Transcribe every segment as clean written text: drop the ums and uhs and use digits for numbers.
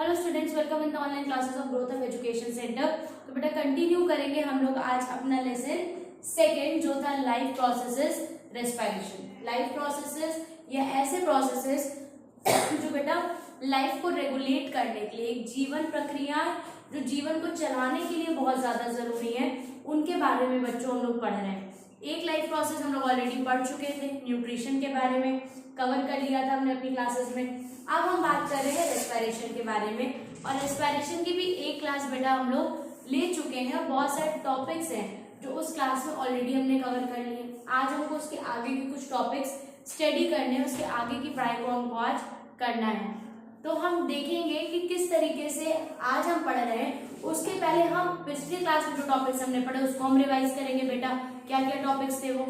Hello students, welcome in the online classes of growth of education centre. तो बेटा continue करेंगे हम लोग आज अपना लेसन सेकेंड जो था life processes respiration. Life processes या ऐसे प्रोसेसेस जो बेटा लाइफ को रेगुलेट करने के लिए, एक जीवन प्रक्रिया जो जीवन को चलाने के लिए बहुत ज्यादा जरूरी है, उनके बारे में बच्चों हम लोग पढ़ रहे हैं। एक लाइफ प्रोसेस हम लोग ऑलरेडी पढ़ चुके थे, न्यूट्रिशन के बारे में कवर कर लिया था हमने अपनी क्लासेस में। अब हम बात कर रहे हैं रेस्पिरेशन के बारे में, और रेस्पिरेशन की भी एक क्लास बेटा हम लोग ले चुके हैं और बहुत सारे टॉपिक्स हैं जो उस क्लास में ऑलरेडी हमने कवर कर लिए। आज हमको उसके आगे के कुछ टॉपिक्स स्टडी करने हैं, उसके आगे की पढ़ाई को हमको आज करना है। तो हम देखेंगे कि किस तरीके से आज हम पढ़ रहे हैं। उसके पहले हम पिछली क्लास में जो टॉपिक्स हमने पढ़े उसको हम रिवाइज करेंगे बेटा। क्या क्या टॉपिक्स थे वो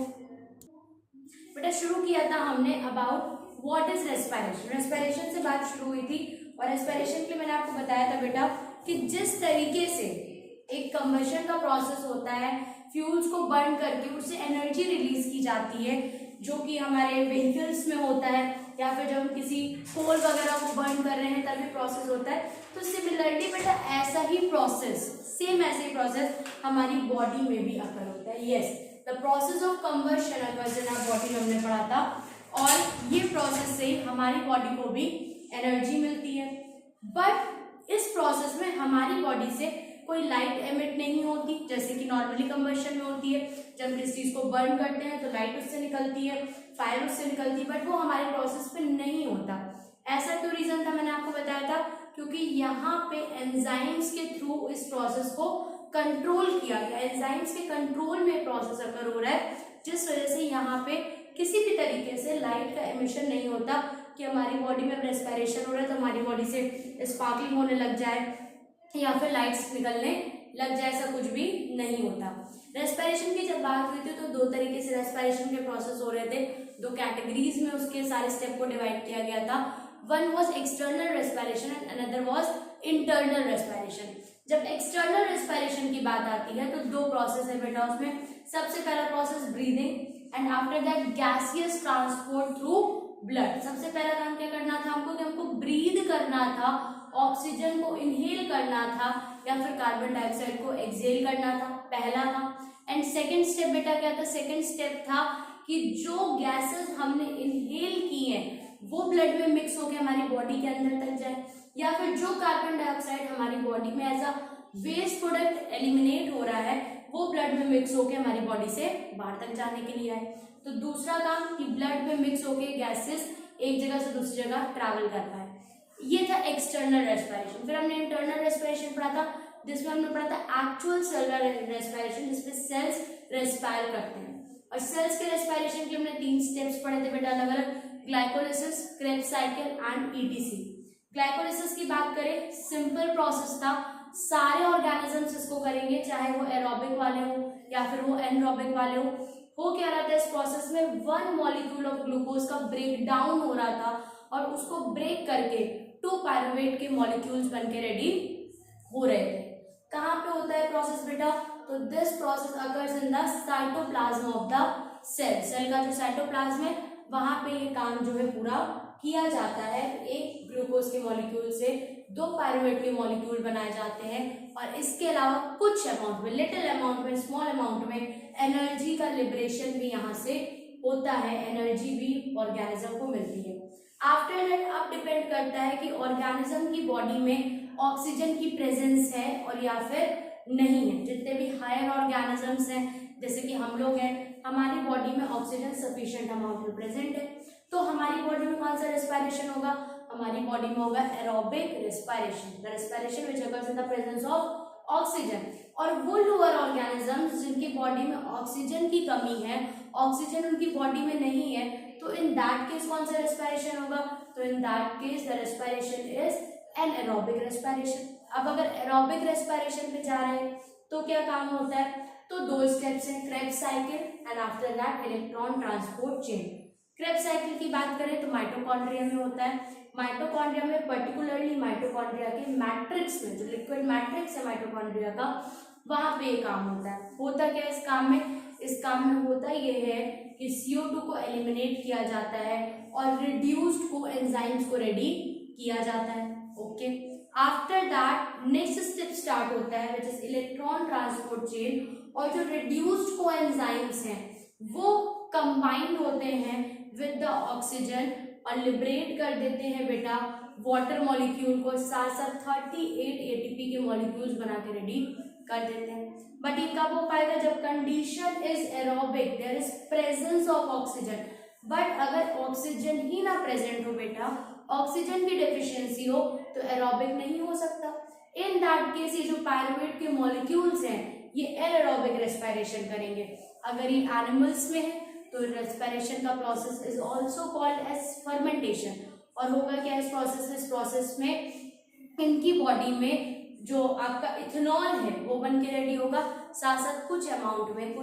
बेटा? शुरू किया था हमने about what is respiration. Respiration से बात शुरू हुई थी और रेस्पिरेशन के लिए मैंने आपको बताया था बेटा कि जिस तरीके से एक कंबशन का प्रोसेस होता है, फ्यूल्स को बर्न करके उससे एनर्जी रिलीज की जाती है, जो कि हमारे व्हीकल्स में होता है, या फिर जब हम किसी कोल वगैरह को बर्न कर रहे हैं तभी प्रोसेस होता है। तो सिमिलरली बेटा ऐसा ही प्रोसेस, सेम ऐसे ही प्रोसेस हमारी बॉडी में भी अकर होता है। Yes, the process of combustion occurs in our body में हमने पढ़ा था, और ये प्रोसेस से हमारी बॉडी को भी एनर्जी मिलती है। बट इस प्रोसेस में हमारी बॉडी से कोई लाइट एमिट नहीं होती, जैसे कि नॉर्मली कंबशन में होती है। जब किसी चीज को बर्न करते हैं तो लाइट उससे निकलती है, फायर उससे निकलती है, बट वो हमारे प्रोसेस पे नहीं होता। ऐसा क्यों रीजन था? मैंने आपको बताया था क्योंकि यहाँ पे एंजाइम्स के थ्रू इस प्रोसेस को कंट्रोल किया गया। एंजाइम्स के कंट्रोल में प्रोसेस अकर हो रहा है, जिस वजह से यहाँ पे किसी भी तरीके से लाइट का एमिशन नहीं होता कि हमारी बॉडी में रेस्पिरेशन हो रहा है तो हमारी बॉडी से स्पार्कलिंग होने लग जाए या फिर लाइट्स निकलने लग जाए, ऐसा कुछ भी नहीं होता। रेस्पिरेशन की जब बात हुई थी तो दो तरीके से रेस्पिरेशन के प्रोसेस हो रहे थे, दो कैटेगरीज में उसके सारे स्टेप को डिवाइड किया गया था। One was external respiration and another was internal respiration. जब एक्सटर्नल रेस्पिरेशन की बात आती है तो दो प्रोसेस है बेटा उसमें। सबसे पहला process breathing and after that gaseous transport through blood. सबसे पहला काम क्या करना था हमको कि हमको ब्रीद करना था, ऑक्सीजन को इनहेल करना था या फिर कार्बन डाइऑक्साइड को एक्सहेल करना था, पहला था। एंड सेकंड स्टेप बेटा क्या था? सेकंड स्टेप था कि जो गैसेस हमने इनहेल की हैं वो ब्लड में मिक्स होकर हमारी बॉडी के अंदर तक जाए, या फिर जो कार्बन डाइऑक्साइड हमारी बॉडी में as a waste product eliminate हो रहा है वो ब्लड में मिक्स होकर हमारी बॉडी से बाहर तक जाने के लिए आए। तो दूसरा काम कि ब्लड में मिक्स होकर गैसेस एक जगह से दूसरी जगह ट्रैवल कर पाए, ये था एक्सटर्नल रेस्पिरेशन। फिर हमने इंटरनल रेस्पिरेशन पढ़ा था, जिसमें हमने पढ़ा था एक्चुअल सेलुलर रेस्पिरेशन, जिसमें सेल्स रेस्पायर करते हैं। और सेल्स के रेस्पिरेशन के हमने 3 स्टेप्स पढ़े थे बेटा अलग अलग, glycolysis, Krebs cycle and etc. Glycolysis की बात करें, सिंपल प्रोसेस था, सारे ऑर्गेनिजम्स इसको करेंगे, चाहे वो एरोबिक वाले हो या फिर वो एनरोबिक वाले हो क्या रहा था इस प्रोसेस में? 1 मॉलिक्यूल ऑफ ग्लूकोज का ब्रेक डाउन हो रहा था और उसको ब्रेक करके 2 पायरुवेट के मॉलिक्यूल्स बनके रेडी हो रहे थे। कहाँ पे होता है प्रोसेस बेटा? तो this process occurs in the cytoplasm of the cell. Cell का जो साइटोप्लाज्म है वहां पे ये काम जो है पूरा किया जाता है। एक ग्लूकोज के मॉलिक्यूल से 2 पायरुवेट के मॉलिक्यूल बनाए जाते हैं, और इसके अलावा कुछ अमाउंट में, लिटिल अमाउंट में, स्मॉल अमाउंट में एनर्जी का लिबरेशन भी यहाँ से होता है, एनर्जी भी ऑर्गेनिज्म को मिलती है। आफ्टर दैट अब डिपेंड करता है कि ऑर्गेनिज्म की बॉडी में ऑक्सीजन की प्रेजेंस है और या फिर नहीं है। जितने भी हायर ऑर्गेनिजम्स हैं जैसे कि हम लोग हैं, हमारी बॉडी में ऑक्सीजन सफिशिएंट अमाउंट में प्रेजेंट है, तो हमारी बॉडी में कौन सा रेस्पिरेशन होगा? हमारी बॉडी में होगा aerobic respiration, the respiration which occurs in the presence of oxygen. और वो लोअर ऑर्गेनिजम्स जिनकी बॉडी में ऑक्सीजन की कमी है, ऑक्सीजन उनकी बॉडी में नहीं है, तो इन दैट केस कौन सा रेस्पिरेशन होगा? तो इन that case the respiration is an aerobic respiration. अब अगर एरोबिक रेस्पिरेशन पे जा रहे हैं तो क्या काम होता है? तो 2 स्टेप्स हैं, Krebs cycle and after that electron transport chain. Krebs cycle की बात करें तो माइटोकॉन्ड्रिया में होता है। माइटोकॉन्ड्रिया में पर्टिकुलरली माइटोकॉन्ड्रिया के मैट्रिक्स में, जो लिक्विड मैट्रिक्स है माइटोकॉन्ड्रिया का, वहां पे ये काम होता है। होता क्या है इस काम में? इस काम में होता ये है कि CO2 को एलिमिनेट किया जाता है और रिड्यूस्ड को एंजाइम्स को रेडी किया जाता है। Okay, after that next step start होता है which is electron transport chain, और जो रिड्यूस्ड कोएंजाइम्स हैं वो कंबाइंड होते हैं विद द ऑक्सीजन और लिबरेट कर देते हैं बेटा वाटर मॉलिक्यूल को, साथ साथ 38 एटीपी के मॉलिक्यूल्स बना के रेडी कर देते हैं। बट ये कब हो पाएगा? जब condition is aerobic, there is presence of oxygen. But अगर ऑक्सीजन ही ना प्रेजेंट हो बेटा, ऑक्सीजन की डेफिशिएंसी हो, तो एरोबिक नहीं हो सकता। इन दैट केस ये जो पायरुवेट के मॉलिक्यूल्स हैं ये एनारोबिक रेस्पिरेशन करेंगे। अगर ये एनिमल्स में है तो रेस्पिरेशन का process is also called as fermentation. और होगा क्या इस प्रोसेस में इनकी बॉडी में जो आपका इथेनॉल है वो बन के रेडी होगा, साथ साथ कुछ अमाउंट में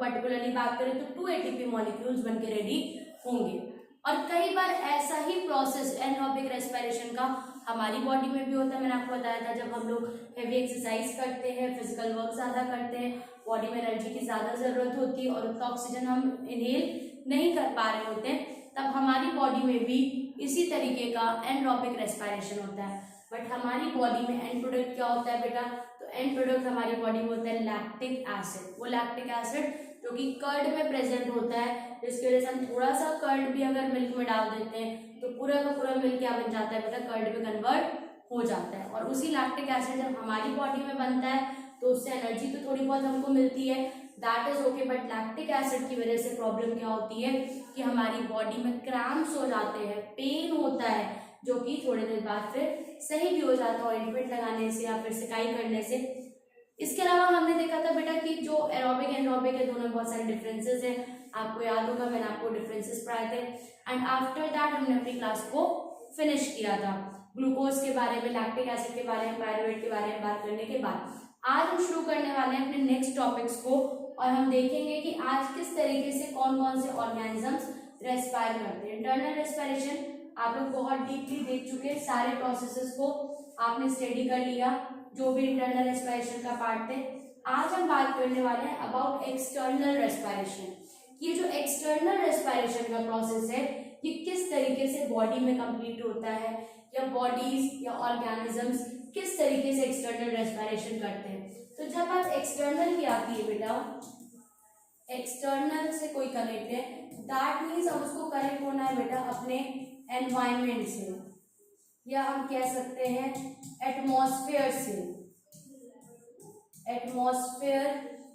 पर्टिकुलरली बात करें तो 2 एटीपी मॉलिक्यूल्स बन के रेडी होंगे। और कई बार ऐसा ही प्रोसेस एनारोबिक रेस्पिरेशन का हमारी बॉडी में भी होता है। मैंने आपको बताया था जब हम लोग हेवी एक्सरसाइज करते हैं, फिजिकल वर्क ज़्यादा करते हैं, बॉडी में एनर्जी की ज़्यादा ज़रूरत होती है और उतना ऑक्सीजन हम इनहेल नहीं कर पा रहे होते हैं, तब हमारी बॉडी में भी इसी तरीके का एनारोबिक रेस्पिरेशन होता है। बट हमारी बॉडी में एंड प्रोडक्ट क्या होता है बेटा? तो एंड प्रोडक्ट हमारी बॉडी में होता है लैक्टिक एसिड। वो लैक्टिक एसिड जो कि कर्ड में प्रेजेंट होता है, जिसकी वजह से हम थोड़ा सा कर्ड भी अगर मिल्क में डाल देते हैं तो पूरा का पूरा मिल्क क्या बन जाता है बेटा? कर्ड में कन्वर्ट हो जाता है। और उसी लैक्टिक एसिड जब हमारी बॉडी में बनता है तो उससे एनर्जी तो थोड़ी बहुत हमको मिलती है, that is okay. But lactic acid की वजह से प्रॉब्लम क्या होती है कि हमारी बॉडी में क्रैम्प्स हो जाते हैं, पेन होता है, जो कि थोड़ी देर बाद फिर सही भी हो जाता है ऑइंटमेंट लगाने से या फिर सिकाई करने से। इसके अलावा हमने देखा था बेटा कि जो एरोबिक एनारोबिक है दोनों में बहुत सारे डिफरेंसेस हैं। आपको याद होगा मैंने आपको डिफरेंसेस पढ़ाए थे। एंड आफ्टर दैट हमने अपनी क्लास को फिनिश किया था ग्लूकोज के बारे में, लैक्टिक एसिड के बारे में, पायरुवेट के बारे में बात करने के बाद आज हम शुरू करने वाले हैं अपने नेक्स्ट टॉपिक्स को, और हम देखेंगे कि आज किस तरीके से कौन कौन से ऑर्गेनिजम्स रेस्पायर करते हैं। इंटरनल रेस्पिरेशन आप लोग बहुत डीपली देख चुके हैं, सारे प्रोसेसेस को आपने स्टडी कर लिया जो भी इंटरनल रेस्पिरेशन का पार्ट थे। आज हम बात करने वाले हैं अबाउट एक्सटर्नल रेस्पिरेशन। ये जो एक्सटर्नल रेस्पिरेशन का प्रोसेस है ये किस तरीके से बॉडी में कंप्लीट होता है, या बॉडीज या ऑर्गेनिजम्स किस तरीके से एक्सटर्नल रेस्पिरेशन करते हैं। तो जब बात एक्सटर्नल की आती है बेटा, एक्सटर्नल से कोई कनेक्ट है, दैट मीन्स अब उसको कनेक्ट होना है बेटा अपने एनवायरमेंट से, या हम कह सकते हैं एटमॉस्फेयर से, एटमॉस्फेयर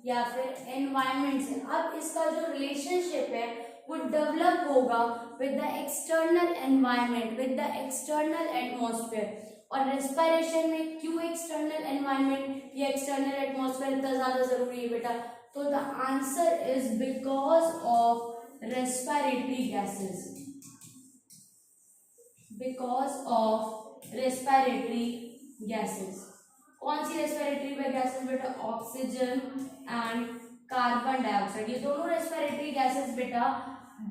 या फिर एनवायरमेंट से। अब इसका जो रिलेशनशिप है वो डेवलप होगा with the external environment, with the external atmosphere. और रेस्पिरेशन में क्यों एक्सटर्नल एनवायरमेंट या एक्सटर्नल एटमॉस्फेयर इतना ज्यादा जरूरी है बेटा? तो the answer is because of respiratory gases, because of respiratory gases. कौन सी रेस्पिरेटरी गैसेस बेटा? Oxygen and carbon dioxide. ये दोनों रेस्पिरेटरी गैसेस बेटा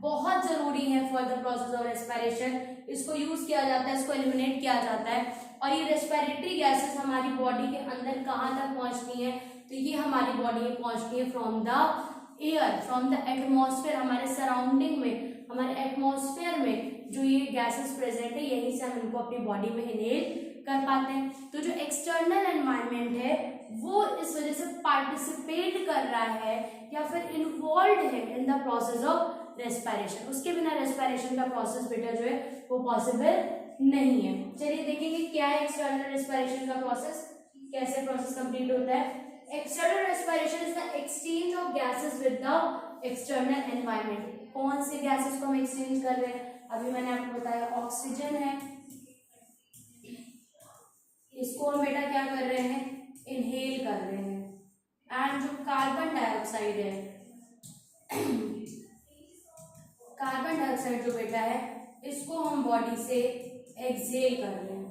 बहुत जरूरी है for the process of respiration. इसको यूज किया जाता है, इसको एलिमिनेट किया जाता है। और ये रेस्पिरेटरी गैसेस हमारी बॉडी के अंदर कहाँ तक पहुंचती है? तो ये हमारी बॉडी में पहुंचती है from the air, from the atmosphere. हमारे सराउंडिंग में, हमारे एटमॉस्फेयर में जो ये गैसेस प्रेजेंट है यहीं से हम इनको अपनी बॉडी में इनहेल कर पाते हैं। तो जो एक्सटर्नल एनवायरनमेंट है वो इस वजह से पार्टिसिपेट कर रहा है या फिर इन्वॉल्व है इन द प्रोसेस ऑफ रेस्पिरेशन। उसके बिना रेस्पिरेशन का प्रोसेस बेटा जो है वो पॉसिबल नहीं है। चलिए देखेंगे क्या है एक्सटर्नल रेस्पिरेशन का प्रोसेस, कैसे प्रोसेस कंप्लीट होता है। External respiration is the exchange of gases with the external environment. कौन से गैसेस को हम एक्सचेंज कर रहे हैं? अभी मैंने आपको बताया ऑक्सीजन है, इसको हम बेटा क्या कर रहे हैं? इनहेल कर रहे हैं। एंड जो कार्बन डाइऑक्साइड है, कार्बन डाइऑक्साइड जो बेटा है इसको हम बॉडी से एक्सहेल कर रहे हैं।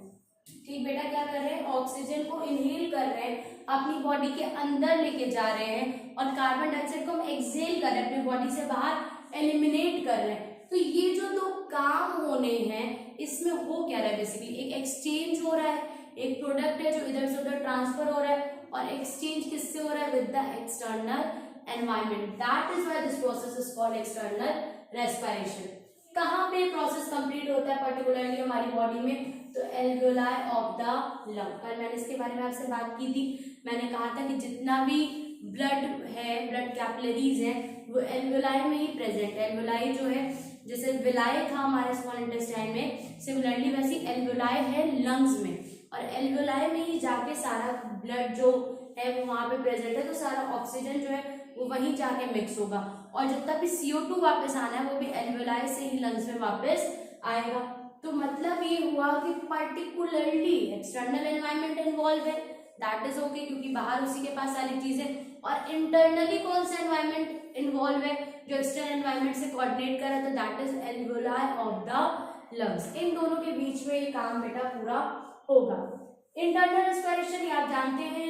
ठीक बेटा, क्या कर रहे हैं? ऑक्सीजन को इनहेल कर रहे हैं, अपनी बॉडी के अंदर लेके जा रहे हैं, और कार्बन डाइऑक्साइड को हम एक्सहेल कर रहे हैं, अपनी बॉडी से बाहर एलिमिनेट कर रहे हैं। तो ये जो दो काम होने हैं इसमें हो क्या रहा है? बेसिकली एक एक्सचेंज हो रहा है, एक प्रोडक्ट है जो इधर से उधर ट्रांसफर हो रहा है, और एक्सचेंज किससे हो रहा है? With the external environment. That is why this process is called external respiration. कहाँ पे प्रोसेस कंप्लीट होता है पर्टिकुलरली हमारी बॉडी में? तो एल्वियोलाई ऑफ द लंग। कल मैंने इसके बारे में आपसे बात की थी, मैंने कहा था कि जितना भी ब्लड है, ब्लड कैपिलरीज है, वो एल्वियोलाई में ही प्रेजेंट है। एल्वियोलाई जो है, जैसे विलाय था हमारे स्मॉल इंटेस्टाइन में, सिमिलरली वैसी एल्वियोलाई है लंग्स में, और एल्वियोलाई में ही जाके सारा ब्लड जो है वो वहां पे प्रेजेंट है, तो सारा ऑक्सीजन जो है वो वहीं जाके मिक्स होगा, और जितना भी CO2 वापस आना है वो भी एल्वियोलाई से ही लंग्स में वापस आएगा। तो मतलब ये हुआ कि पर्टिकुलरली एक्सटर्नल एनवायरनमेंट इन्वॉल्व है, दैट इज ओके, क्योंकि बाहर उसी के पास सारी चीजें, और इंटरनली कौन सा एनवायरनमेंट इन्वॉल्व है जो एक्सटर्नल एनवायरनमेंट से कोऑर्डिनेट कर रहा है, तो that is alveoli of the lungs. इन दोनों के बीच में ये काम बेटा पूरा होगा। इंटरनल रेस्पिरेशन आप जानते हैं,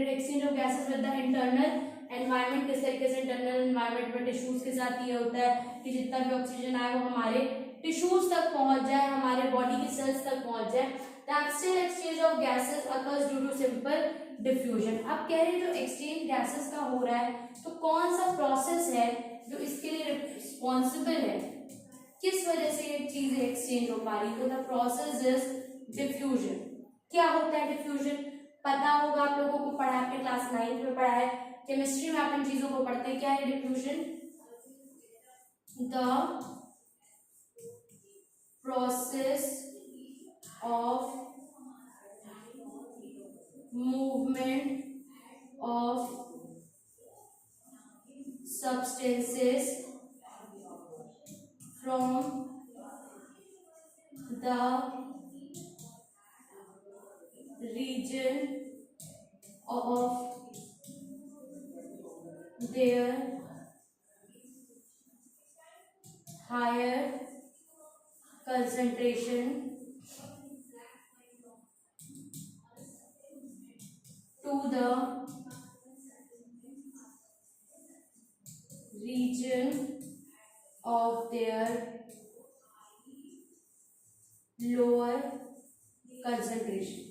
exchange of gases with the internal environment. किस तरीके से इंटरनल एनवायरनमेंट में टिश्यूज के साथ ये होता है कि जितना भी ऑक्सीजन आए वो हमारे टिश्यूज तक पहुंच जाए, हमारे बॉडी के सेल्स तक पहुंच जाए। The external exchange of gases occurs due to simple diffusion. अब कह रहे हैं जो एक्सचेंज गैसेस का हो रहा है, तो कौन सा प्रोसेस है जो इसके लिए रिस्पॉन्सिबल है, किस वजह से ये चीजें एक्सचेंज हो पा रही, तो द प्रोसेस इज डिफ्यूजन। क्या होता है डिफ्यूजन? पता होगा आप लोगों को, पढ़ा आपने क्लास 9 में पढ़ा है, केमिस्ट्री में आप इन चीजों को पढ़ते हैं। क्या है diffusion? The process of movement of substances from the region of their higher concentration to the region of their lower concentration।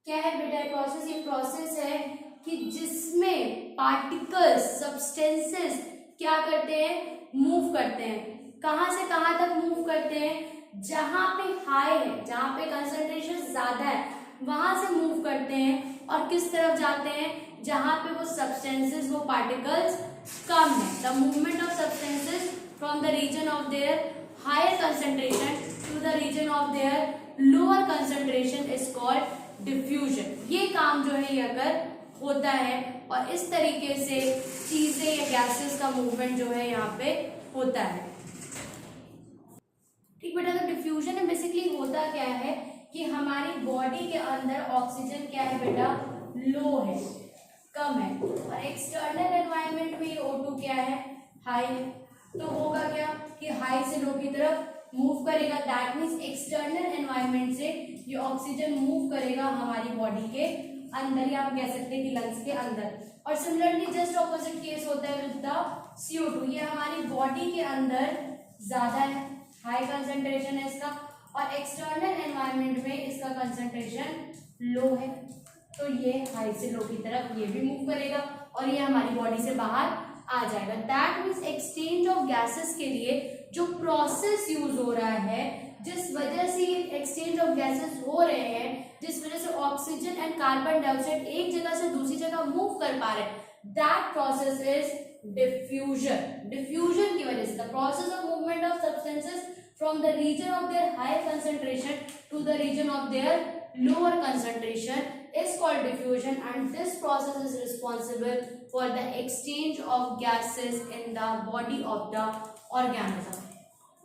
क्या है बेटा ये प्रोसेस? ये प्रोसेस है कि जिसमें पार्टिकल्स, सब्सटेंसेस क्या करते हैं? मूव करते हैं। कहां से कहां तक मूव करते हैं? जहां पे हाई है, जहां पे कंसंट्रेशन ज्यादा है, वहां से मूव करते हैं। और किस तरफ जाते हैं? जहां पे वो सब्सटेंसेस, वो पार्टिकल्स कम है। The movement of substances from the region of their higher concentration to the region of their lower concentration is called diffusion. ये काम जो है ये अगर होता है, और इस तरीके से चीजें या गैसेस का मूवमेंट जो है यहाँ पे होता है। ठीक बेटा, तो डिफ्यूजन में बेसिकली होता क्या है कि हमारी बॉडी के अंदर ऑक्सीजन क्या है बेटा? लो है, कम है, और एक्सटर्नल एनवायरनमेंट में O2 क्या है? हाई है। तो होगा क्या कि हाई से लो की तरफ मूव करेगा, दैट मीन्स एक्सटर्नल एनवायरनमेंट से ये ऑक्सीजन मूव करेगा हमारी बॉडी के अंदर, या आप कह सकते हैं कि लंग्स के अंदर। और सिमिलरली जस्ट ऑपोजिट केस होता है विद द CO2। ये हमारी बॉडी के अंदर ज्यादा है, हाई कंसंट्रेशन है इसका, और एक्सटर्नल एनवायरनमेंट में इसका कंसंट्रेशन लो है। तो ये हाई से लो की तरफ ये भी मूव करेगा, और ये हमारी बॉडी से बाहर आ जाएगा। That means exchange of gases के लिए जो प्रोसेस यूज हो रहा है, जिस वजह से एक्सचेंज ऑफ गैसेस हो रहे हैं, जिस वजह से ऑक्सीजन एंड कार्बन डाइऑक्साइड एक जगह से दूसरी जगह मूव कर पा रहे हैं, that process is diffusion. Diffusion की वजह से the process of movement of substances from the region of their higher concentration to the region of their lower concentration is called diffusion, and this process is responsible for the exchange of gases in the body of the organism।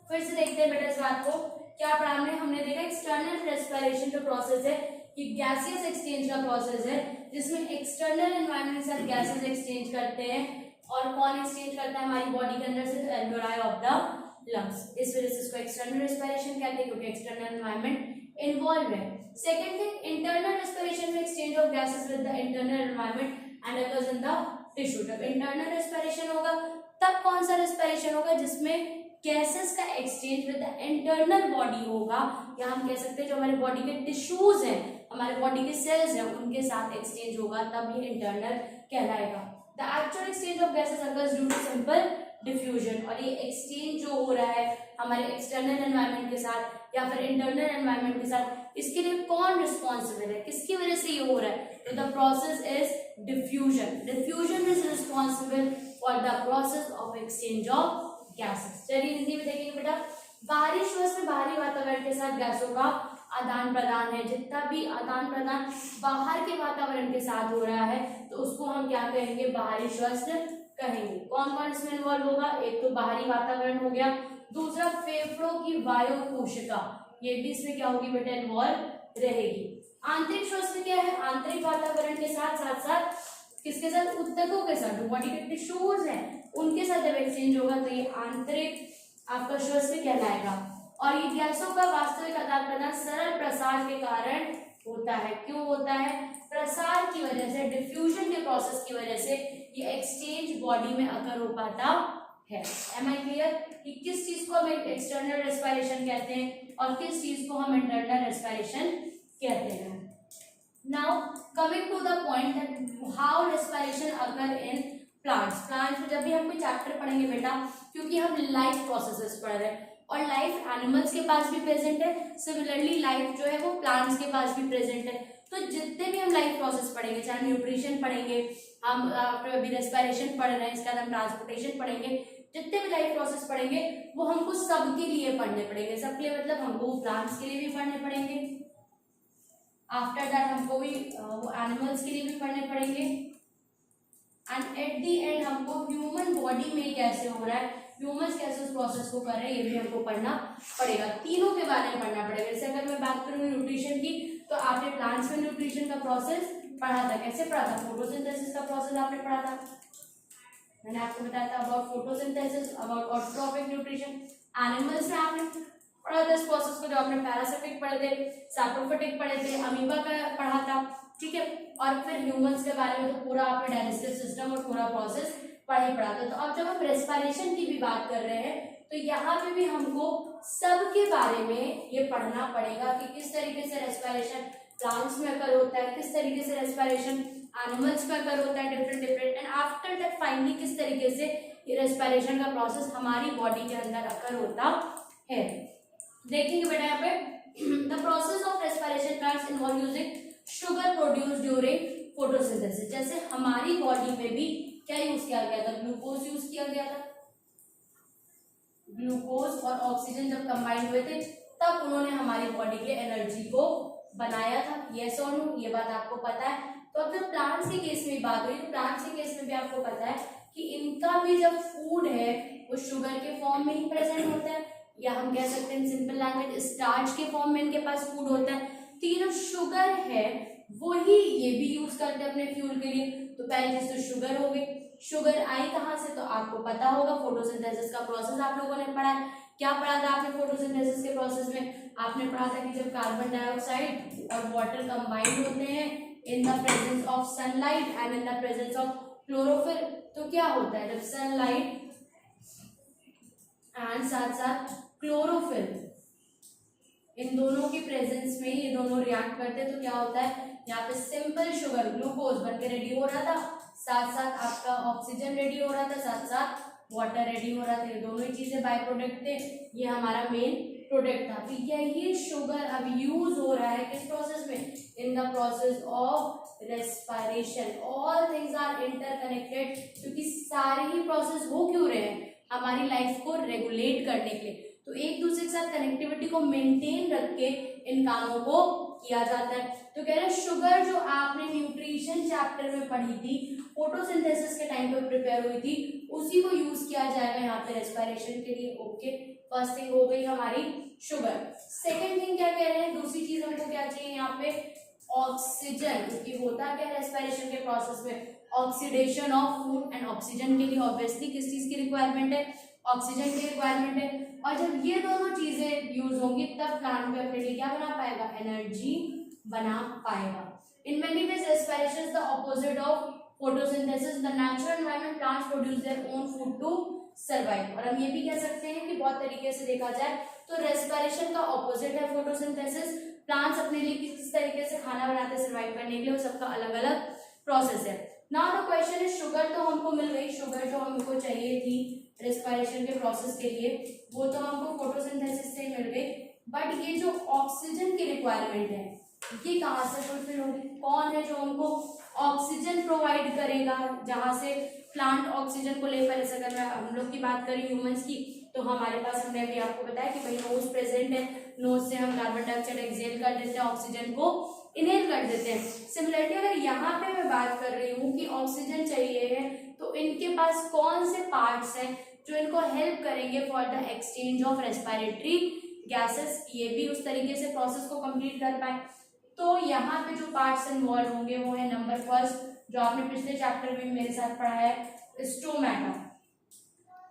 फिर से देखते हैं बेटा इस बात को, क्या पढ़ा हमने देखा एक्सटर्नल रेस्पिरेशन जो प्रोसेस है कि गैसेस एक्सचेंज का प्रोसेस है, जिसमें एक्सटर्नल एनवायरनमेंट के साथ गैसेस एक्सचेंज करते हैं। और कौन एक्सचेंज करता है हमारी बॉडी के अंदर से? Alveoli of the lungs. इस वजह से इसको एक्सटर्नल रेस्पिरेशन कहते हैं, क्योंकि एक्सटर्नल एनवायरनमेंट इन्वॉल्व है। सेकेंड थिंग, इंटरनल रेस्पिरेशन में exchange of gases with the internal environment and occurs in the tissue. जब इंटरनल रेस्पिरेशन होगा तब कौन सा रेस्पिरेशन होगा? जिसमें गैसेस का exchange with the internal body होगा, या हम कह सकते हैं जो हमारे बॉडी के टिश्यूज हैं, हमारे बॉडी के सेल्स हैं, उनके साथ एक्सचेंज होगा, तब ये इंटरनल कहलाएगा। The actual exchange of gases occurs due to simple diffusion. और ये एक्सचेंज जो हो रहा है हमारे एक्सटर्नल एनवायरनमेंट के साथ या फिर इंटरनल एनवायरनमेंट के साथ, इसके लिए कौन रिस्पॉन्सिबल है, किसकी वजह से ये हो रहा है? तो the process is diffusion. Diffusion is responsible for the process of exchange of gases. चलिए हिंदी में देखेंगे बेटा, बाहरी श्वास में बाहरी वातावरण के साथ गैसों का आदान प्रदान है। जितना भी आदान प्रदान बाहर के वातावरण के साथ हो रहा है तो उसको हम क्या कहेंगे? बाहरी श्वास कहेंगे। कौन कौन इसमें इन्वॉल्व होगा? एक तो बाहरी वातावरण हो गया, दूसरा फेफड़ों की वायु कोशिका, ये भी इसमें क्या होगी बेटा? इन्वॉल्व रहेगी। आंतरिक श्वास में क्या है? आंतरिक वातावरण के साथ साथ साथ किसके साथ? ऊतकों के साथ, जो बॉडी के टिश्यूज हैं उनके साथ जब एक्सचेंज होगा तो ये आंतरिक आपका श्वास में कहलाएगा। और ये गैसों का वास्तविक आदान प्रदान सरल प्रसार के कारण होता है। क्यों होता है? प्रसार की वजह से, डिफ्यूजन के प्रोसेस की वजह से ये एक्सचेंज बॉडी में अगर हो पाता है। एम आई क्लियर कि किस चीज को हम एक्सटर्नल रेस्पिरेशन कहते हैं और किस चीज को हम इंटरनल रेस्पिरेशन कहते हैं। Now coming to the point that how respiration occur in plants. Plants में जब भी हम कोई चैप्टर पढ़ेंगे बेटा, क्योंकि हम लाइफ प्रोसेसेस पढ़ रहे हैं और लाइफ एनिमल्स के पास भी प्रेजेंट है, सिमिलरली लाइफ जो है वो प्लांट्स के पास भी प्रेजेंट है। तो जितने भी हम लाइफ प्रोसेस पढ़ेंगे, चाहे न्यूट्रिशन पढ़ेंगे, हम अभी रेस्पिरेशन पढ़ रहे हैं, इसके बाद हम ट्रांसपोर्टेशन पढ़ेंगे, जितने भी लाइफ प्रोसेस पढ़ेंगे वो हमको सबके लिए पढ़ने पड़ेंगे। सबके लिए मतलब हमको प्लांट्स के लिए भी पढ़ने पड़ेंगे, आफ्टर दैट हमको भी वो एनिमल्स के लिए भी पढ़ने पड़ेंगे, एंड एट दी एंड हमको ह्यूमन बॉडी में कैसे हो रहा है, ह्यूमंस कैसे उस प्रोसेस को कर रहे हैं, ये भी हमको पढ़ना पड़ेगा। तीनों के बारे में पढ़ना पड़ेगा। जैसे अगर मैं बात करूँ न्यूट्रिशन की, तो आपने प्लांट्स में न्यूट्रिशन का प्रोसेस पढ़ा था। कैसे पढ़ा था? फोटोसिंथेसिस का प्रोसेस आपने पढ़ा था, मैंने आपको बताया था about photosynthesis, about autotrophic nutrition. Animals में आपने पढ़ा था इस प्रोसेस को, जो आपने पैरासिटिक पढ़े थे, सैप्रोफिटिक पढ़े थे, अमीबा का पढ़ा था, ठीक है। और फिर ह्यूमंस के बारे में तो पूरा आपने डाइजेस्टिव सिस्टम और पूरा प्रोसेस पढ़ा ही पढ़ा था। तो अब जब हम रेस्पिरेशन की भी बात कर रहे हैं तो यहाँ पे भी हमको सबके बारे में ये पढ़ना पड़ेगा कि किस तरीके से रेस्पिरेशन प्लांट्स में अकर होता है, किस तरीके से रेस्पिरेशन एनिमल्स में अकर होता है, different different, and after that finally किस तरीके से ये रेस्पिरेशन का प्रोसेस हमारी बॉडी के अंदर अकर होता है। देखेंगे बेटा यहाँ पे the process of respiration plants involve using sugar produce during photosynthesis. जैसे हमारी बॉडी में भी क्या यूज किया गया था? ग्लूकोज यूज किया गया था। ग्लूकोज और ऑक्सीजन जब कंबाइन हुए थे तब उन्होंने हमारी बॉडी के एनर्जी को बनाया था। यस और नो, ये बात आपको पता है। तो अब जब प्लांट्स के केस में बात हुई तो प्लांट्स के केस में भी आपको पता है कि इनका भी जब फूड है वो शुगर के फॉर्म में ही प्रेजेंट होता है, या हम कह सकते हैं सिंपल लैंग्वेज स्टार्च के फॉर्म में इनके पास फूड होता है। तीनों शुगर है वही ये भी यूज करते हैं अपने फ्यूल के लिए। तो पहले चीज तो शुगर हो गई। शुगर आई कहाँ से? तो आपको पता होगा फोटोसिंथेसिस का प्रोसेस आप लोगों ने पढ़ा है। क्या पढ़ा था आपने फोटोसिंथेसिस के प्रोसेस में? आपने पढ़ा था कि जब कार्बन डाइऑक्साइड और वाटर कंबाइंड होते हैं in the presence of sunlight and in the presence of chlorophyll, तो क्या होता है? जब सनलाइट एंड साथ साथ क्लोरोफिल इन दोनों की प्रेजेंस में ये दोनों रिएक्ट करते हैं तो क्या होता है? यहाँ पे सिंपल शुगर ग्लूकोज बनके रेडी हो रहा था, साथ साथ आपका ऑक्सीजन रेडी हो रहा था, साथ साथ वाटर रेडी हो रहा था। ये दोनों ही चीजें बाय प्रोडक्ट थे, ये हमारा मेन प्रोडक्ट था। तो यही शुगर अब यूज हो रहा है किस प्रोसेस में? In the process of respiration. All things are interconnected, क्योंकि सारे ही प्रोसेस हो क्यों रहे हैं? हमारी लाइफ को रेगुलेट करने के लिए। तो एक दूसरे के साथ कनेक्टिविटी को मेंटेन रख के इन कामों को किया जाता है। तो कह रहे हैं शुगर जो आपने न्यूट्रिशन चैप्टर में पढ़ी थी, फोटोसिंथेसिस के टाइम पे प्रिपेयर हुई थी, उसी को यूज किया जाएगा यहाँ पे रेस्पिरेशन के लिए। ओके, फर्स्ट थिंग हो गई हमारी शुगर। सेकेंड थिंग क्या कह रहे हैं? दूसरी चीज हमको क्या चाहिए यहाँ पे? ऑक्सीजन। क्योंकि होता क्या रेस्पिरेशन के प्रोसेस में? Oxidation of food, and oxygen के लिए ऑब्वियसली किस चीज की रिक्वायरमेंट है? ऑक्सीजन की रिक्वायरमेंट है। और जब ये दोनों चीजें यूज होंगी तब प्लांट भी अपने लिए क्या बना पाएगा? एनर्जी बना पाएगा। In many ways respiration is the opposite of photosynthesis. The natural environment plants produce their own food to survive. और हम ये भी कह सकते हैं कि बहुत तरीके से देखा जाए तो रेस्पिरेशन का ऑपोजिट है फोटोसिंथेसिस। प्लांट्स अपने लिए किस तरीके से खाना बनाते हैं सर्वाइव करने के लिए, वो सबका अलग अलग प्रोसेस है। Now the question is sugar तो हमको मिल गई, शुगर जो हमको चाहिए थी रेस्पिरेशन के प्रोसेस के लिए, वो तो हमको फोटोसिंथेसिस से मिल गई, बट ये जो ऑक्सीजन की रिक्वायरमेंट है ये कहाँ से फुलफिल होगी? कौन है जो हमको ऑक्सीजन प्रोवाइड करेगा, जहाँ से प्लांट ऑक्सीजन को लेकर, जैसे अगर मैं हम लोग की बात करें ह्यूमंस की, तो हमारे पास हमने अभी आपको बताया कि भाई नोज प्रेजेंट है, नोज से हम कार्बन डाइऑक्साइड एक्सहेल कर देते हैं, ऑक्सीजन को इनहेल कर देते हैं। सिमिलरली अगर यहाँ पे मैं बात कर रही हूँ कि ऑक्सीजन चाहिए है, तो इनके पास कौन से पार्ट्स हैं जो इनको हेल्प करेंगे for the exchange of respiratory gases, ये भी उस तरीके से प्रोसेस को कंप्लीट कर पाए। तो यहाँ पे जो पार्ट्स इन्वॉल्व होंगे वो है नंबर फर्स्ट, जो आपने पिछले चैप्टर में मेरे साथ पढ़ा है, स्टोमेटा।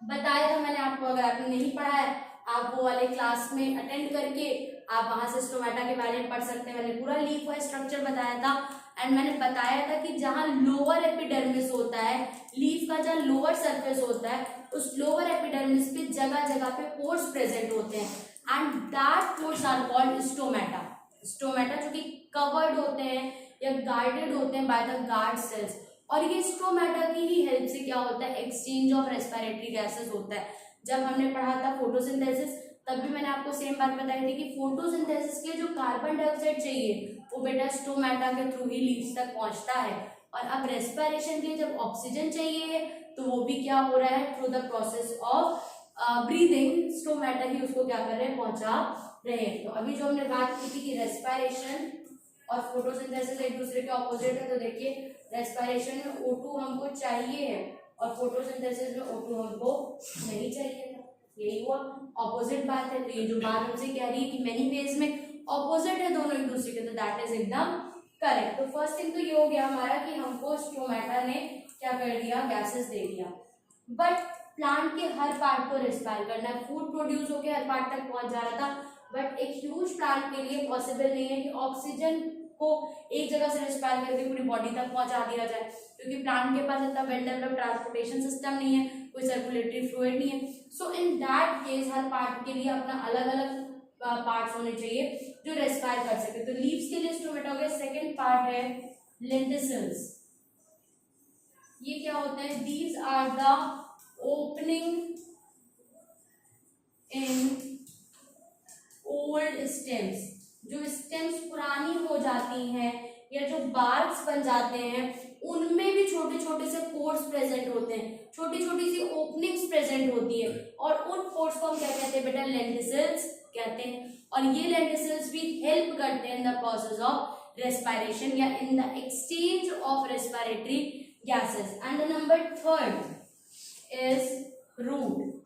बताया था मैंने आपको, अगर आपने नहीं पढ़ा है आप वो वाले क्लास में अटेंड करके आप वहां से स्टोमेटा के बारे में पढ़ सकते हैं। मैंने पूरा लीफ का स्ट्रक्चर बताया था, एंड मैंने बताया था कि जहां लोअर एपिडर्मिस होता है, लीफ का जहां लोअर सरफेस होता है, उस लोअर एपिडर्मिस पे जगह जगह पे पोर्स प्रेजेंट होते हैं, and that pores are called stomata. Stomata जो कि कवर्ड होते हैं या गार्डेड होते हैं बाय द गार्ड सेल्स, और ये स्टोमेटा की ही हेल्प से क्या होता है, एक्सचेंज ऑफ रेस्पिरेटरी गैसेस होता है। जब हमने पढ़ा था फोटोसिंथेसिस, तब भी मैंने आपको सेम बात बताई थी कि फोटोसिंथेसिस के जो कार्बन डाइऑक्साइड चाहिए वो बेटा स्टोमेटा के थ्रू ही लीव्स तक पहुंचता है, और अब रेस्पिरेशन के लिए जब ऑक्सीजन चाहिए है तो वो भी क्या हो रहा है, through the process of breathing, stomata ही उसको क्या कर रहे हैं, पहुंचा रहे हैं। तो अभी जो हमने बात की थी कि रेस्पिरेशन और फोटोसिंथेसिस एक दूसरे के ऑपोजिट है, तो देखिए रेस्पिरेशन में O2 हमको चाहिए है और फोटोसिंथेसिस में O2 हमको नहीं चाहिए था, यही हुआ, ऑपोजिट बात है। तो ये जो बात हमसे कह रही है कि मेनी वेज में ऑपोजिट है दोनों एक दूसरे के, तो दैट इज एकदम करेक्ट। तो फर्स्ट थिंग तो ये हो गया हमारा कि हमको स्टोमेटा ने क्या कर दिया, गैसेस दे दिया। बट प्लांट के हर पार्ट को रेस्पायर करना है, फूड प्रोड्यूस होकर हर पार्ट तक पहुंच जा रहा था, बट एक ह्यूज प्लांट के लिए पॉसिबल नहीं है कि ऑक्सीजन को एक जगह से रेस्पायर करके पूरी बॉडी तक पहुंचा दिया जाए, क्योंकि प्लांट के पास इतना वेल डेवलप्ड ट्रांसपोर्टेशन सिस्टम नहीं है, कोई सर्कुलेटरी फ्लूइड नहीं है। सो इन दैट केस हर पार्ट के लिए अपना अलग अलग पार्ट्स होने चाहिए जो रेस्पायर कर सके। तो लीव्स के लिए स्टोमेटा हो गया। सेकेंड पार्ट है लेंटिसिल्स। ये क्या होते हैं, these are the opening in old stems, जो स्टेम्स पुरानी हो जाती हैं या जो बार्क्स बन जाते हैं उनमें भी छोटे छोटे से पोर्स प्रेजेंट होते हैं, छोटी छोटी सी ओपनिंग्स प्रेजेंट होती है, और उन पोर्स को हम क्या कहते हैं बेटा, लेंटिसिल्स कहते हैं। और ये लेंटिसिल्स भी हेल्प करते हैं in the process of respiration या in the exchange of respiratory gases. And the number third is root,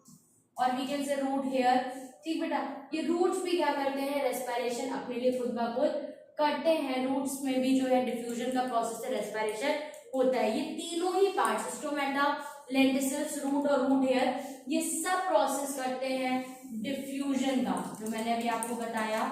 और we can say root hair, ठीक बेटा। ये रूट्स भी क्या करते हैं, रेस्पिरेशन अपने लिए खुद ब खुद करते हैं। रूट्स में भी जो है डिफ्यूजन का प्रोसेस से रेस्पिरेशन होता है। ये तीनों ही पार्ट्स, स्टोमेटा, लेंटिसिल्स, रूट और रूट हेयर, ये सब प्रोसेस करते हैं डिफ्यूजन का, जो मैंने अभी आपको बताया,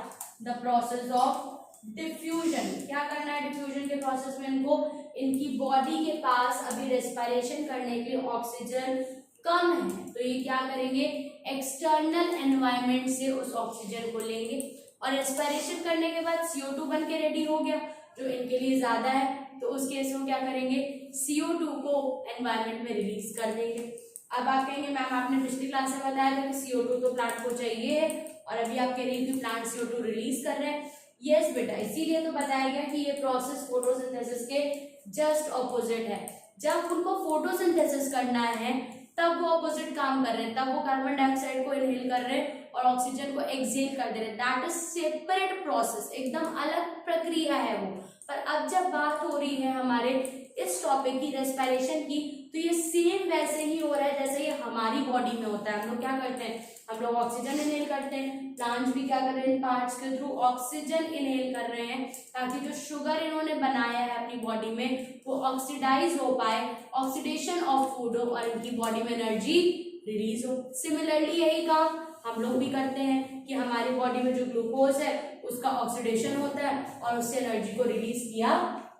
द प्रोसेस ऑफ डिफ्यूजन। क्या करना है डिफ्यूजन के प्रोसेस में, इनको इनकी बॉडी के पास अभी रेस्पिरेशन करने के लिए ऑक्सीजन कम है, तो ये क्या करेंगे, एक्सटर्नल एनवायरनमेंट से उस ऑक्सीजन को लेंगे, और रेस्पिरेशन करने के बाद CO2 बन के रेडी हो गया, जो इनके लिए ज्यादा है, तो उस केस में क्या करेंगे, CO2 को एनवायरनमेंट में रिलीज कर देंगे। अब आप कहेंगे मैम आपने पिछली क्लास में बताया था कि CO2 तो प्लांट को चाहिए है, और अभी आप कह रही थी प्लांट CO2 रिलीज कर रहे हैं। यस बेटा, इसीलिए तो बताया गया कि ये प्रोसेस फोटोसिंथेसिस के जस्ट ऑपोजिट है। जब उनको फोटोसिंथेसिस करना है तब वो ऑपोजिट काम कर रहे हैं, तब वो कार्बन डाइऑक्साइड को इनहेल कर रहे हैं और ऑक्सीजन को एक्सहेल कर दे रहे हैं। दैट इज सेपरेट प्रोसेस, एकदम अलग प्रक्रिया है वो। पर अब जब बात हो रही है हमारे इस टॉपिक की, रेस्पिरेशन की, तो ये सेम वैसे ही हो रहा है जैसे ये हमारी बॉडी में होता है। हम लोग क्या करते हैं, हम लोग ऑक्सीजन इनहेल करते हैं, प्लांट्स भी क्या कर रहे हैं, पार्ट्स के थ्रू ऑक्सीजन इनहेल कर रहे हैं, ताकि जो शुगर इन्होंने बनाया है अपनी बॉडी में वो ऑक्सीडाइज हो पाए, ऑक्सीडेशन ऑफ फूड हो और इनकी बॉडी में एनर्जी रिलीज हो। सिमिलरली यही काम हम लोग भी करते हैं कि हमारी बॉडी में जो ग्लूकोज है उसका ऑक्सीडेशन होता है और उससे एनर्जी को रिलीज किया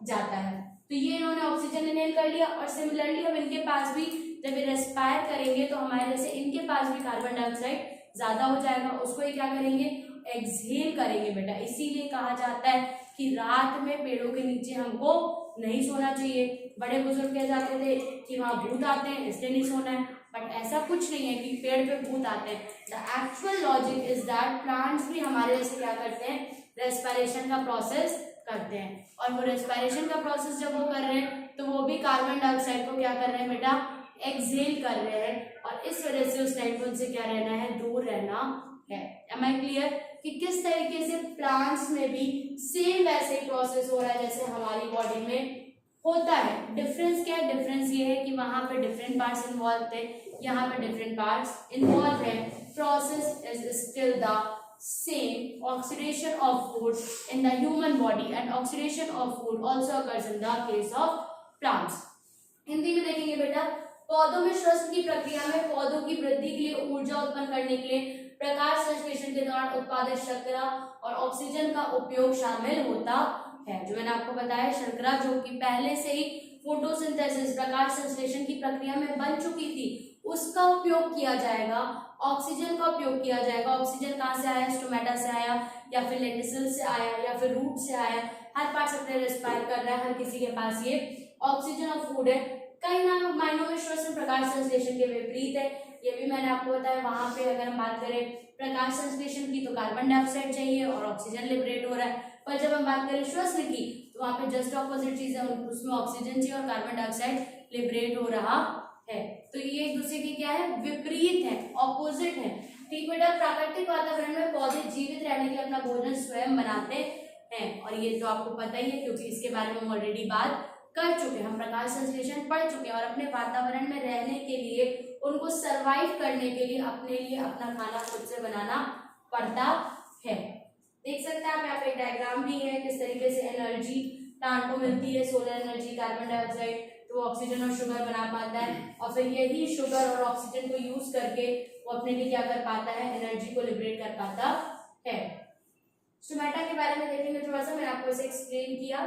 जाता है। तो ये इन्होंने ऑक्सीजन इनहेल कर लिया, और सिमिलरली अब इनके पास भी जब ये रेस्पायर करेंगे तो हमारे जैसे इनके पास भी कार्बन डाइऑक्साइड ज्यादा हो जाएगा, उसको ये क्या करेंगे, एक्सहेल करेंगे बेटा। इसीलिए कहा जाता है कि रात में पेड़ों के नीचे हमको नहीं सोना चाहिए। बड़े बुजुर्ग कह जाते थे कि वहां भूत आते हैं इसलिए नहीं सोना है, बट ऐसा कुछ नहीं है कि पेड़ पे भूत आते हैं। The actual logic is that plants भी हमारे जैसे क्या करते हैं, रेस्पिरेशन का प्रोसेस करते हैं, और वो रेस्पिरेशन का प्रोसेस जब वो कर रहे हैं तो वो भी कार्बन डाइऑक्साइड को क्या कर रहे हैं बेटा, एक्सहेल कर रहे हैं, और इस वजह से उस नाइट्रोजन से क्या रहना है, दूर रहना है। एम आई क्लियर कि किस तरीके से प्लांट्स में भी सेम वैसे ही प्रोसेस हो रहा है जैसे हमारी बॉडी में होता है। डिफरेंस क्या है, डिफरेंस ये है कि वहां पे डिफरेंट पार्ट्स इन्वॉल्व थे, यहाँ पे डिफरेंट पार्ट्स इन्वॉल्व है। Process is still the same. Oxidation of food in the human body and oxidation of food also occurs in the case of plants. Hindi में देखेंगे बेटा, पौधों में श्वसन की प्रक्रिया में पौधों की वृद्धि के लिए, ऊर्जा उत्पन्न करने के लिए प्रकाश संश्लेषण के दौरान उत्पादित शर्करा और ऑक्सीजन का उपयोग शामिल होता है। जो मैंने आपको बताया, शर्करा जो कि पहले से ही फोटोसिंथेसिस प्रकाश संश्लेषण की प्रक्रिया में बन चुकी थी, उसका उपयोग किया जाएगा, ऑक्सीजन का उपयोग किया जाएगा। ऑक्सीजन कहाँ से आया, स्टोमेटा से आया, या फिर लेंटिसल से आया, या फिर रूट से आया। हर पार्ट अपने रेस्पायर कर रहा है, हर किसी के पास ये ऑक्सीजन और फूड है। कई ना मायनों में श्वसन प्रकाश संश्लेषण के विपरीत है, ये भी मैंने आपको बताया। वहां पे अगर हम बात करें प्रकाश संश्लेषण की तो कार्बन डाइऑक्साइड चाहिए और ऑक्सीजन लिबरेट हो रहा है, पर जब हम बात करें श्वसन की तो वहां पे जस्ट ऑपोजिट चीज है, उसमें ऑक्सीजन चाहिए और कार्बन डाइऑक्साइड लिबरेट हो रहा है। तो ये एक दूसरे की क्या है, विपरीत है, ऑपोजिट है। ठीक बेटा, प्राकृतिक वातावरण में पौधे जीवित रहने के लिए अपना भोजन स्वयं बनाते हैं, और ये तो आपको पता ही है क्योंकि इसके बारे में हम ऑलरेडी बात कर चुके हैं, हम प्रकाश संश्लेषण पढ़ चुके हैं। और अपने वातावरण में रहने के लिए, उनको सरवाइव करने के लिए अपने लिए अपना खाना खुद से बनाना पड़ता है। देख सकते हैं आप यहाँ पे एक डायग्राम भी है, किस तरीके से एनर्जी प्लांट को मिलती है, सोलर एनर्जी, कार्बन डाइऑक्साइड, तो ऑक्सीजन और शुगर बना पाता है, और फिर यही शुगर और ऑक्सीजन को यूज करके वो अपने लिए क्या कर पाता है, एनर्जी को लिबरेट कर पाता है। स्टोमेटा के बारे में देखेंगे थोड़ा सा, मैंने आपको इसे एक्सप्लेन किया।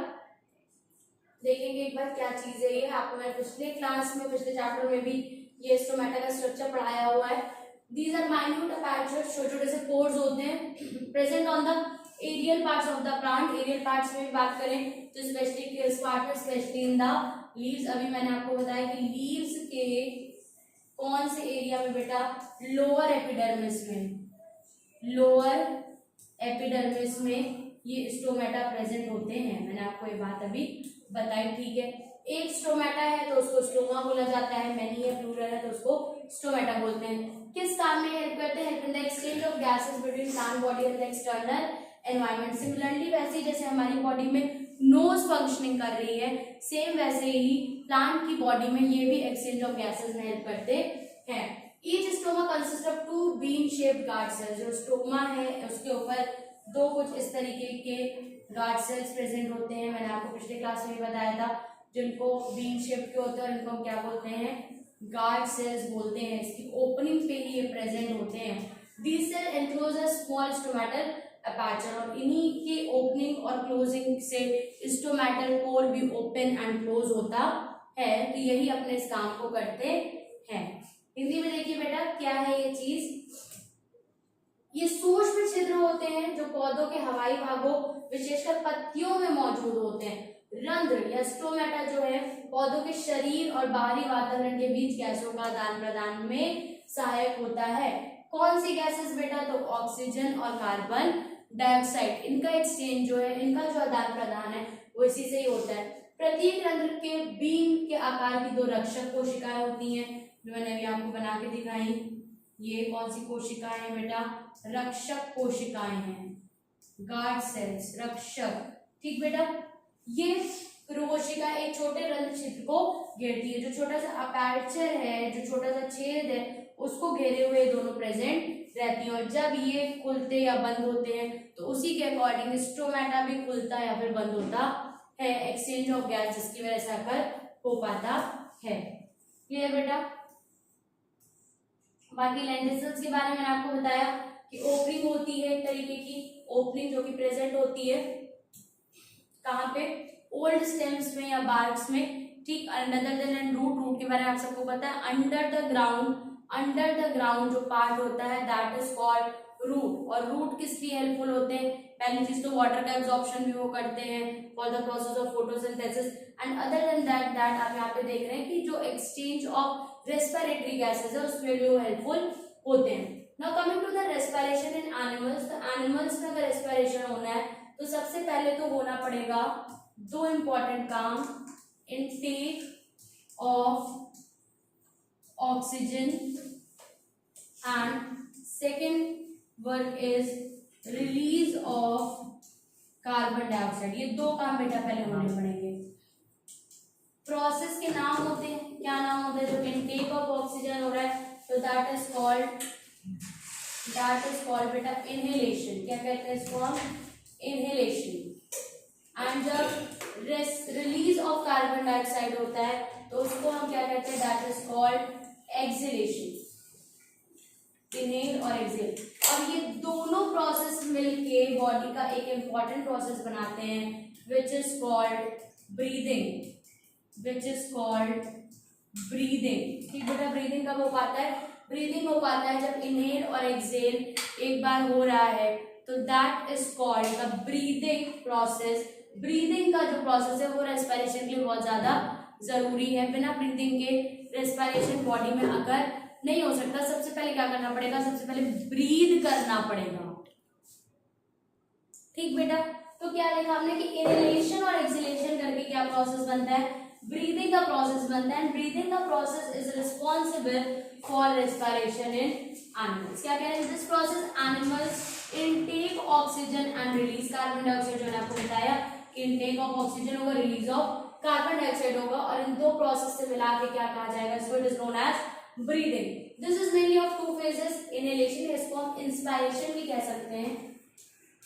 देखेंगे एक बार क्या चीज है ये, आपको मैं पिछले क्लास में, पिछले चैप्टर में भी ये स्टोमेटा का स्ट्रक्चर पढ़ाया हुआ है। These are minute apertures, छोटे छोटे से पोर्स होते हैं, present on the aerial parts of the plant. Aerial parts में भी बात करें तो स्पेशली किस पार्ट में, स्पेशली इन द लीव्स। अभी मैंने आपको बताया कि लीव्स के कौन से एरिया में बेटा, लोअर एपिडर्मिस में, लोअर एपिडर्मिस में ये स्टोमेटा प्रेजेंट होते हैं। मैंने आपको ये बात अभी बताई, ठीक है। एक स्टोमेटा है तो उसको स्टोमा बोला जाता है, मैनी है प्लूरल है तो उसको स्टोमेटा बोलते हैं। किस काम में हेल्प करते हैं, help in the exchange of gases between plant body and the external environment. Similarly वैसे जैसे हमारी बॉडी में नोज फंक्शनिंग कर रही है, सेम वैसे ही प्लांट की बॉडी में ये भी एक्सचेंज ऑफ गैसेस में हेल्प करते हैं। Each stoma consist of 2 bean shaped guard cells. जो स्टोमा है उसके ऊपर 2 कुछ इस तरीके के गार्ड सेल्स प्रेजेंट होते हैं। मैंने आपको पिछले क्लास में भी बताया था, जिनको बीन शेप के होते हैं और इनको हम क्या बोलते हैं, गार्ड सेल्स बोलते हैं। इसकी ओपनिंग पे ही ये प्रेजेंट होते हैं। These cell enclose a small stomatal aperture, और इन्हीं के ओपनिंग और क्लोजिंग से स्टोमेटल पोर भी ओपन एंड क्लोज होता है। तो यही अपने इस काम को करते हैं। हिंदी में देखिए बेटा क्या है ये चीज, ये सूक्ष्म छिद्र होते हैं जो पौधों के हवाई भागों विशेषकर पत्तियों में मौजूद होते हैं। रंध्र या स्टोमेटा जो है पौधों के शरीर और बाहरी वातावरण के बीच गैसों का आदान प्रदान में सहायक होता है। कौन सी गैसेस बेटा, तो ऑक्सीजन और कार्बन डाइऑक्साइड। इनका एक्सचेंज जो है, इनका जो आदान प्रदान है वो इसी से ही होता है। प्रत्येक रंध्र के बीन के आकार की 2 रक्षक कोशिकाएं होती हैं, जो मैंने अभी आपको बना के दिखाई। ये कौन सी कोशिकाएं हैं बेटा, रक्षक कोशिकाएं हैं, गार्ड सेल्स, रक्षक। ठीक बेटा, ये कोशिका एक छोटे रंध्र छिद्र को घेरती है। जो छोटा सा अपर्चर है, जो छोटा सा छेद है, उसको घेरे हुए दोनों प्रेजेंट रहती हैं। और जब ये खुलते या बंद होते हैं तो उसी के अकॉर्डिंग स्टोमेटा भी खुलता या फिर बंद होता है, एक्सचेंज ऑफ गैस जिसकी वजह से आकर हो पाता है। क्लियर बेटा। बाकी लेंटिसल्स के बारे में मैंने आपको बताया कि ओपनिंग होती है एक तरीके की, ओपनिंग जो कि प्रेजेंट होती है कहाँ पे, ओल्ड स्टेम्स में या बार्क्स में। ठीक, अंडर देन रूट, रूट के बारे में आप सबको पता है। अंडर द ग्राउंड जो पार्ट होता है दैट इज कॉल्ड रूट। और रूट किस लिए हेल्पफुल होते हैं, पहली चीज तो वाटर का एब्जॉर्प्शन भी वो करते हैं for the process of photosynthesis, and other than that आप यहाँ पे देख रहे हैं कि जो एक्सचेंज ऑफ रेस्पिरेटरी गैसेस है उसमें भी वो हेल्पफुल होते हैं। Now coming to the respiration in animals, तो एनिमल्स में अगर रेस्पिरेशन होना है तो सबसे पहले तो होना पड़ेगा दो इंपॉर्टेंट काम, intake of oxygen and second work is release of carbon dioxide. ये दो काम बेटा पहले होने पड़ेंगे। प्रोसेस के नाम होते हैं, क्या नाम होता है? जो इनटेक ऑफ ऑक्सीजन हो रहा है तो दैट इज कॉल्ड बेटा इनहेलेशन। क्या कहते हैं इसको हम? इनहेलेशन। एंड जब रिलीज ऑफ कार्बन डाइऑक्साइड होता है तो उसको हम क्या कहते हैं? That is called exhalation. Inhale और एक्सहेल। अब ये दोनों प्रोसेस मिलके बॉडी का एक इंपॉर्टेंट प्रोसेस बनाते हैं विच इज कॉल्ड ब्रीदिंग, ठीक बेटा। ब्रीदिंग कब हो पाता है? ब्रीदिंग हो पाता है जब इनहेल और एक्सहेल एक बार हो रहा है तो that is called the breathing process. Breathing का जो प्रोसेस है वो रेस्पिरेशन के लिए बहुत ज्यादा जरूरी है। बिना ब्रीदिंग के रेस्पिरेशन बॉडी में अगर नहीं हो सकता, सबसे पहले क्या करना पड़ेगा? सबसे पहले ब्रीद करना पड़ेगा, ठीक बेटा। तो क्या देखा हमने कि इनहेलेशन और एक्सहेलेशन करके क्या प्रोसेस बनता है? ब्रीदिंग का प्रोसेस बनता है। ब्रीदिंग का process is responsible for respiration in animals. क्या कह रहे हैं? This process animals intake oxygen and release carbon dioxide. जो मैंने आपको बताया कि इनटेक ऑफ ऑक्सीजन होगा, रिलीज ऑफ कार्बन डाइऑक्साइड होगा, और इन दो प्रोसेस से मिला के क्या कहा जाएगा? इसको it is known as breathing. This is mainly of two phases. Inhalation, इसको हम इंस्पायरेशन भी कह सकते हैं,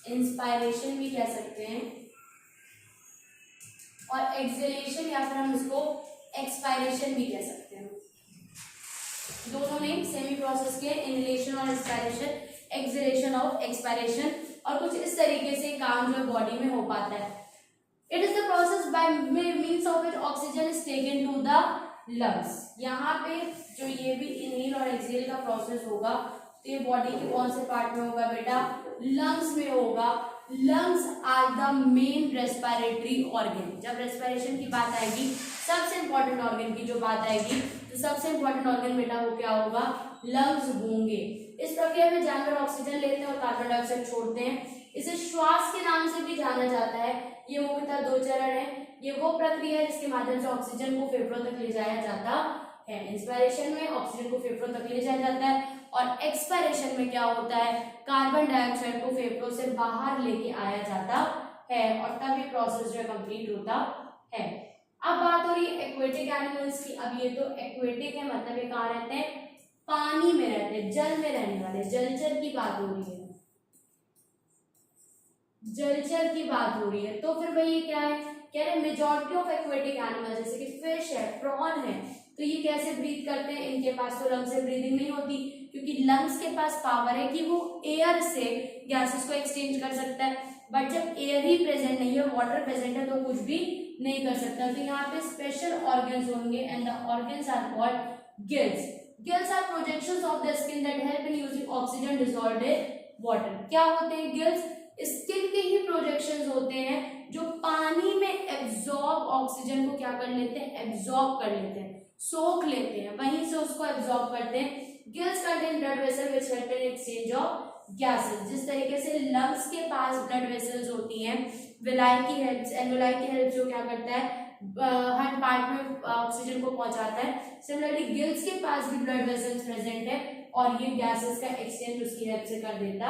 इंस्पायरेशन भी कह सकते हैं, और एक्सहेलेशन या फिर हम इसको एक्सपायरेशन भी कह सकते हैं। दोनों नेम सेमी प्रोसेस के, इनहेलेशन और इंस्पायरेशन, एक्सहेलेशन और एक्सपायरेशन। और कुछ इस तरीके से काम जो बॉडी में हो पाता है। It is the process by means of which oxygen is taken to the lungs. यहाँ पे जो ये भी इनहेल और एक्सहेल का प्रोसेस होगा तो ये बॉडी के कौन से पार्ट में होगा बेटा? लंग्स में होगा। Lungs are the main respiratory organ. जब रेस्पिरेशन की बात आएगी, सबसे इंपॉर्टेंट ऑर्गन की जो बात आएगी, तो सबसे इंपॉर्टेंट ऑर्गन बेटा वो क्या होगा? लंग्स होंगे। इस प्रक्रिया में जानवर ऑक्सीजन लेते हैं और कार्बन डाइऑक्साइड छोड़ते हैं। इसे श्वास के नाम से भी जाना जाता है। ये मुख्यतः दो चरण है। ये वो प्रक्रिया है जिसके माध्यम से ऑक्सीजन को फेफड़ों तक ले जाया जाता है। इंस्पायरेशन में ऑक्सीजन को फेफड़ों तक ले जाया जाता है, और एक्सपायरेशन में क्या होता है? कार्बन डाइऑक्साइड को फेफड़ों से बाहर लेके आया जाता है, और तब ये प्रोसेस जो है कंप्लीट होता है। अब बात हो रही है एक्वेटिक एनिमल्स की। अब ये तो एक्वेटिक है, मतलब ये कहाँ रहते हैं? पानी में रहते हैं, जल में रहने वाले, जलचर की बात हो रही है, जलचर की बात हो रही है। तो फिर भाई ये क्या है? कह रहे मेजॉरिटी ऑफ एक्वेटिक एनिमल जैसे कि फिश है, प्रॉन है, तो ये कैसे ब्रीथ करते हैं? इनके पास तो लंग्स से ब्रीदिंग नहीं होती, क्योंकि लंग्स के पास पावर है कि वो एयर से गैसेस को एक्सचेंज कर सकता है। बट जब एयर ही प्रेजेंट नहीं है, वाटर प्रेजेंट है, तो कुछ भी नहीं कर सकता। तो यहाँ पे स्पेशल ऑर्गन्स होंगे, and the organs are called gills. Gills are projections of the skin that help in using oxygen dissolved in water. क्या होते हैं गिल्स? स्किन के ही प्रोजेक्शंस होते हैं जो पानी में एब्जॉर्ब ऑक्सीजन को क्या कर लेते हैं? एब्जॉर्ब कर लेते हैं, सोख लेते हैं, वहीं से उसको एब्जॉर्ब करते हैं। Gills contain blood vessel which help in exchange of gases. जिस तरीके से लंग्स के पास ब्लड वेसल्स होती हैं विलाई की हेल्प से, एल्वेलाई की हेल्प जो क्या करता है? हर पार्ट में ऑक्सीजन को पहुंचाता है। सिमिलरली गिल्स के पास भी ब्लड वेसल्स प्रेजेंट है, और ये गैसेस का एक्सचेंज उसकी हेल्प से कर देता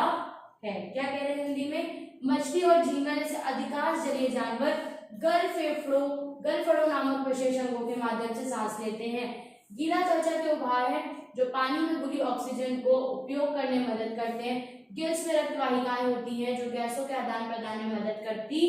है। क्या कह रहे हैं हिंदी में? मछली और झींगा जैसे अधिकांश जलीय जानवर गलफड़ों नामक विशेष अंगों के माध्यम से सांस लेते हैं। गीला त्वचा के उभार है जो पानी में घुली ऑक्सीजन को उपयोग करने में मदद करते हैं। गिल्स में रक्त वाहिकाएं होती हैं जो गैसों के आदान प्रदान में मदद करती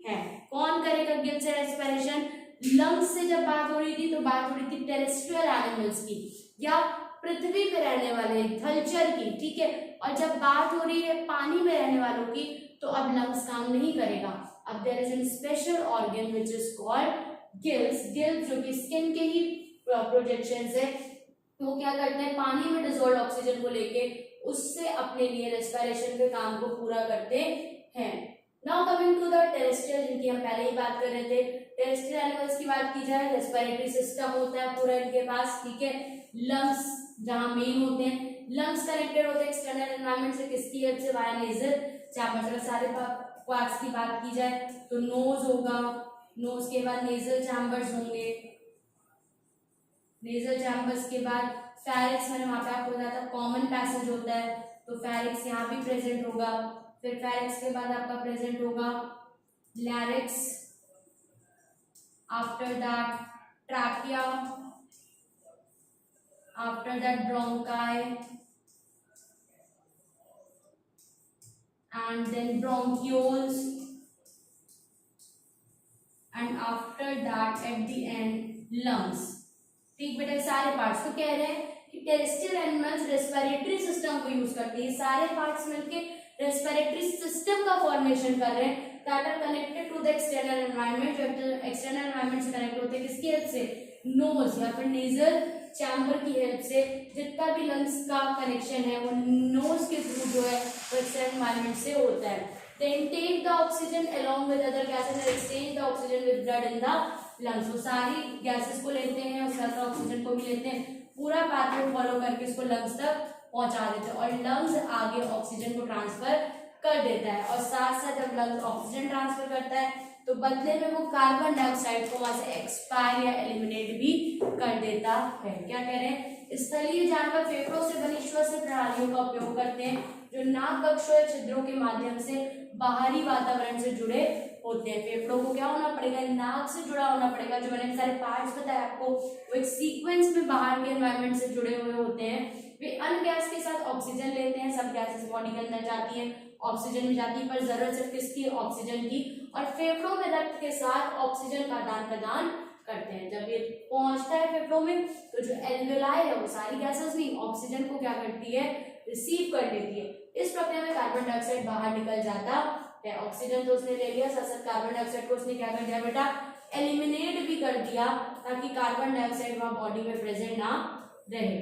हैं। कौन करेगा गिल्स से रेस्पिरेशन? लंग्स से जब बात हो रही थी तो बात हो रही थी टेरेस्ट्रियल एनिमल्स की, या पृथ्वी पे रहने वाले थलचर की, ठीक है। और जब बात हो रही है पानी में रहने वालों की, तो अब लंग्स काम नहीं करेगा। अब there is an special organ which is called gills. Gills जो कि स्किन के ही प्रोजेक्शंस है, वो क्या करते हैं? पानी में डिसॉल्व्ड ऑक्सीजन को लेके उससे अपने लिए रेस्पिरेशन के काम को पूरा करते हैं। Now coming to the terrestrial, जिनकी हम पहले ही बात कर रहे थे। टेरेस्ट्रियल एनिमल्स की बात की जाए, रेस्पिरेटरी सिस्टम होता है पूरा इनके पास, ठीक है। लंग्स जहाँ मेन होते हैं, लंग्स कनेक्टेड होते हैं एक्सटर्नल एनवायरनमेंट से किसकी हेल्प से, वाया नेजल चैम्बर। अगर सारे पार्ट्स की बात की जाए तो नोज होगा, नोज के बाद नेजल चैम्बर्स होंगे, नेजल चैम्बर्स के बाद फेरिक्स, मैंने वहां पे आपको बताया था कॉमन पैसेज होता है, तो फेरिक्स यहाँ भी प्रेजेंट होगा। फिर फेरिक्स के बाद आपका प्रेजेंट होगा larynx, after that trachea, after that bronchi and then bronchioles and after that at the end lungs। ठीक बेटा, सारे पार्ट्स तो कह रहे हैं कि टेरेस्ट्रियल एनिमल्स रेस्पिरेटरी सिस्टम को यूज करते हैं, सारे पार्ट्स मिलके रेस्पिरेटरी सिस्टम का फॉर्मेशन कर रहे हैं that are connected to the external environment, जो एक्सटर्नल एनवायरनमेंट से कनेक्ट होते हैं किसकी हेल्प से, नोज या फिर नेजल चैम्बर की हेल्प से। जितना भी लंग्स का कनेक्शन है वो नोज के थ्रू जो है वो एक्सटर्नल एनवायरनमेंट से होता है। Then take the oxygen along with other gases and exchange the oxygen with blood in the lungs। वो सारी गैसेस को लेते हैं और साथ ऑक्सीजन को भी लेते हैं, पूरा पाथवे फॉलो करके इसको लंग्स तक पहुंचा देते हैं और लंग्स आगे ऑक्सीजन को ट्रांसफर कर देता है। और साथ साथ जब लंग्स ऑक्सीजन ट्रांसफर करता है तो बदले में वो कार्बन डाइऑक्साइड को वहां से एक्सपायर या एलिमिनेट भी कर देता है। क्या कह रहे हैं, स्थलीय जानवर फेफड़ों से बनी श्वसन प्रणालियों का उपयोग करते हैं जो नाक कक्षों या छिद्रों के माध्यम से बाहरी वातावरण से जुड़े होते हैं। फेफड़ों को क्या होना पड़ेगा, नाक से जुड़ा होना पड़ेगा। जो मैंने सारे पार्ट्स बताए आपको वो एक सीक्वेंस में बाहर के एनवायरनमेंट से जुड़े हुए होते हैं। वे अन्य गैस के साथ ऑक्सीजन लेते हैं, सब गैसेस बॉडी के अंदर जाती हैं, ऑक्सीजन में जाती है, पर जरूरत सिर्फ किसकी, ऑक्सीजन की। और फेफड़ों में रक्त के साथ ऑक्सीजन का आदान प्रदान करते हैं। जब ये पहुंचता है फेफड़ों में तो जो एल्वेलाई है वो सारी गैसेस भी ऑक्सीजन को क्या करती है, रिसीव कर लेती है। इस प्रक्रिया में कार्बन डाइऑक्साइड बाहर निकल जाता है। ऑक्सीजन तो उसने ले लिया, साथ साथ कार्बन डाइऑक्साइड को उसने क्या कर दिया बेटा, एलिमिनेट भी कर दिया ताकि कार्बन डाइऑक्साइड वहां बॉडी में प्रेजेंट ना रहे।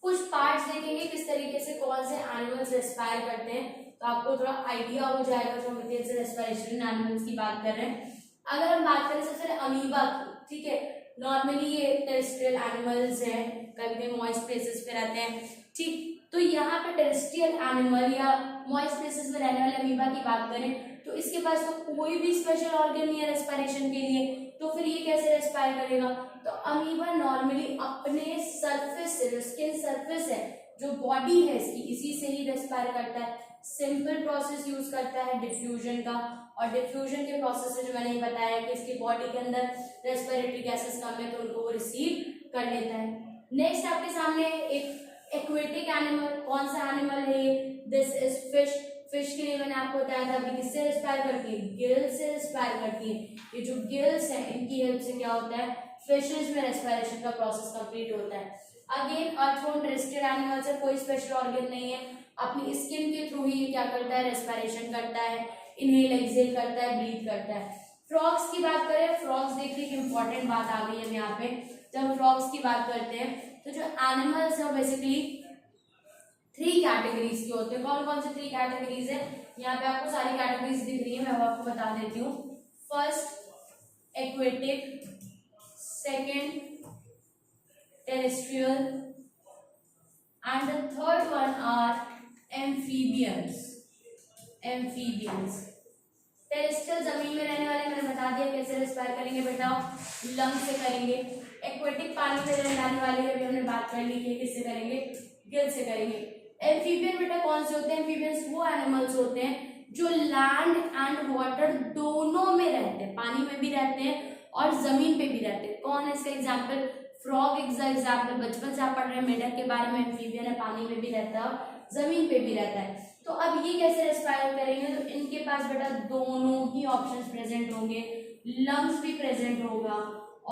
कुछ पार्ट्स देखेंगे किस तरीके से कौन से एनिमल्स रेस्पायर करते हैं तो आपको थोड़ा आइडिया हो जाएगा जो हम रेस्पिरेशन एनिमल्स की बात कर रहे हैं। अगर हम बात करें सबसे पहले अमीबा, ठीक है, नॉर्मली ये टेरेस्ट्रियल एनिमल्स हैं, कभी कभी मॉइस्ट प्लेसेस पे रहते हैं, ठीक। तो यहाँ पे टेरेस्ट्रियल एनिमल या मॉइस्ट प्लेसेस में रहने वाले अमीबा की बात करें तो इसके पास तो कोई भी स्पेशल ऑर्गन नहीं है रेस्पिरेशन के लिए, तो फिर ये कैसे रेस्पायर करेगा। तो अमीबा नॉर्मली अपने सरफेस से, जो स्किन सरफेस है, जो बॉडी है इसकी, इसी से ही रेस्पायर करता है। सिंपल प्रोसेस यूज करता है डिफ्यूजन का, और डिफ्यूजन के प्रोसेस से जो मैंने बताया कि इसकी बॉडी के अंदर रेस्पिरेटरी गैसेस कम है तो उनको वो रिसीव कर लेता है। नेक्स्ट आपके सामने एक एक्वेटिक एनिमल, कौन सा एनिमल है ये, दिस इज फिश। फिश के लिए मैंने आपको बताया था अभी किससे रेस्पायर करती है, गिल से रेस्पायर करती है। ये जो गिल्स है इनकी हेल्प से क्या होता है, फिशेस में रेस्पिरेशन का प्रोसेस कंप्लीट होता है। अगेन अर्थबोर्न टेरेस्ट्रियल एनिमल्स है, कोई स्पेशल ऑर्गन नहीं है, अपनी स्किन के थ्रू ही क्या करता है, रेस्पिरेशन करता है, इनहेल एक्सहेल करता है, ब्रीथ करता है। फ्रॉग्स की बात करें, फ्रॉग्स देखिए कि इंपॉर्टेंट बात आ गई है यहाँ पे। जब फ्रॉग्स की बात करते हैं तो जो एनिमल्स है बेसिकली 3 कैटेगरीज के होते हैं। कौन कौन से 3 कैटेगरीज है, यहाँ पे आपको सारी कैटेगरीज दिख रही है, मैं आपको बता देती हूँ। First aquatic, second terrestrial and the third one are amphibians. Amphibians terrestrial जमीन में रहने वाले, मैंने बता दिया कैसे रेस्पायर करेंगे बेटा, लंग से करेंगे। एक्वेटिक पानी में रहने वाले अभी हमने बात कर ली है, किससे करेंगे, गिल से करेंगे। एम्फीबियन बेटा कौन से होते हैं, एम्फीबियंस वो एनिमल्स होते हैं जो लैंड एंड वाटर दोनों में रहते हैं, पानी में भी रहते हैं और जमीन पे भी रहते हैं। कौन है इसका एग्जाम्पल, फ्रॉग एग्जाम्पल, बचपन से आप पढ़ रहे हैं मेढक के बारे में, एम्फीबियन है, पानी में भी रहता है और जमीन पे भी रहता है। तो अब ये कैसे रेस्पायर करेंगे, तो इनके पास बेटा दोनों ही ऑप्शंस प्रेजेंट होंगे, लंग्स भी प्रेजेंट होगा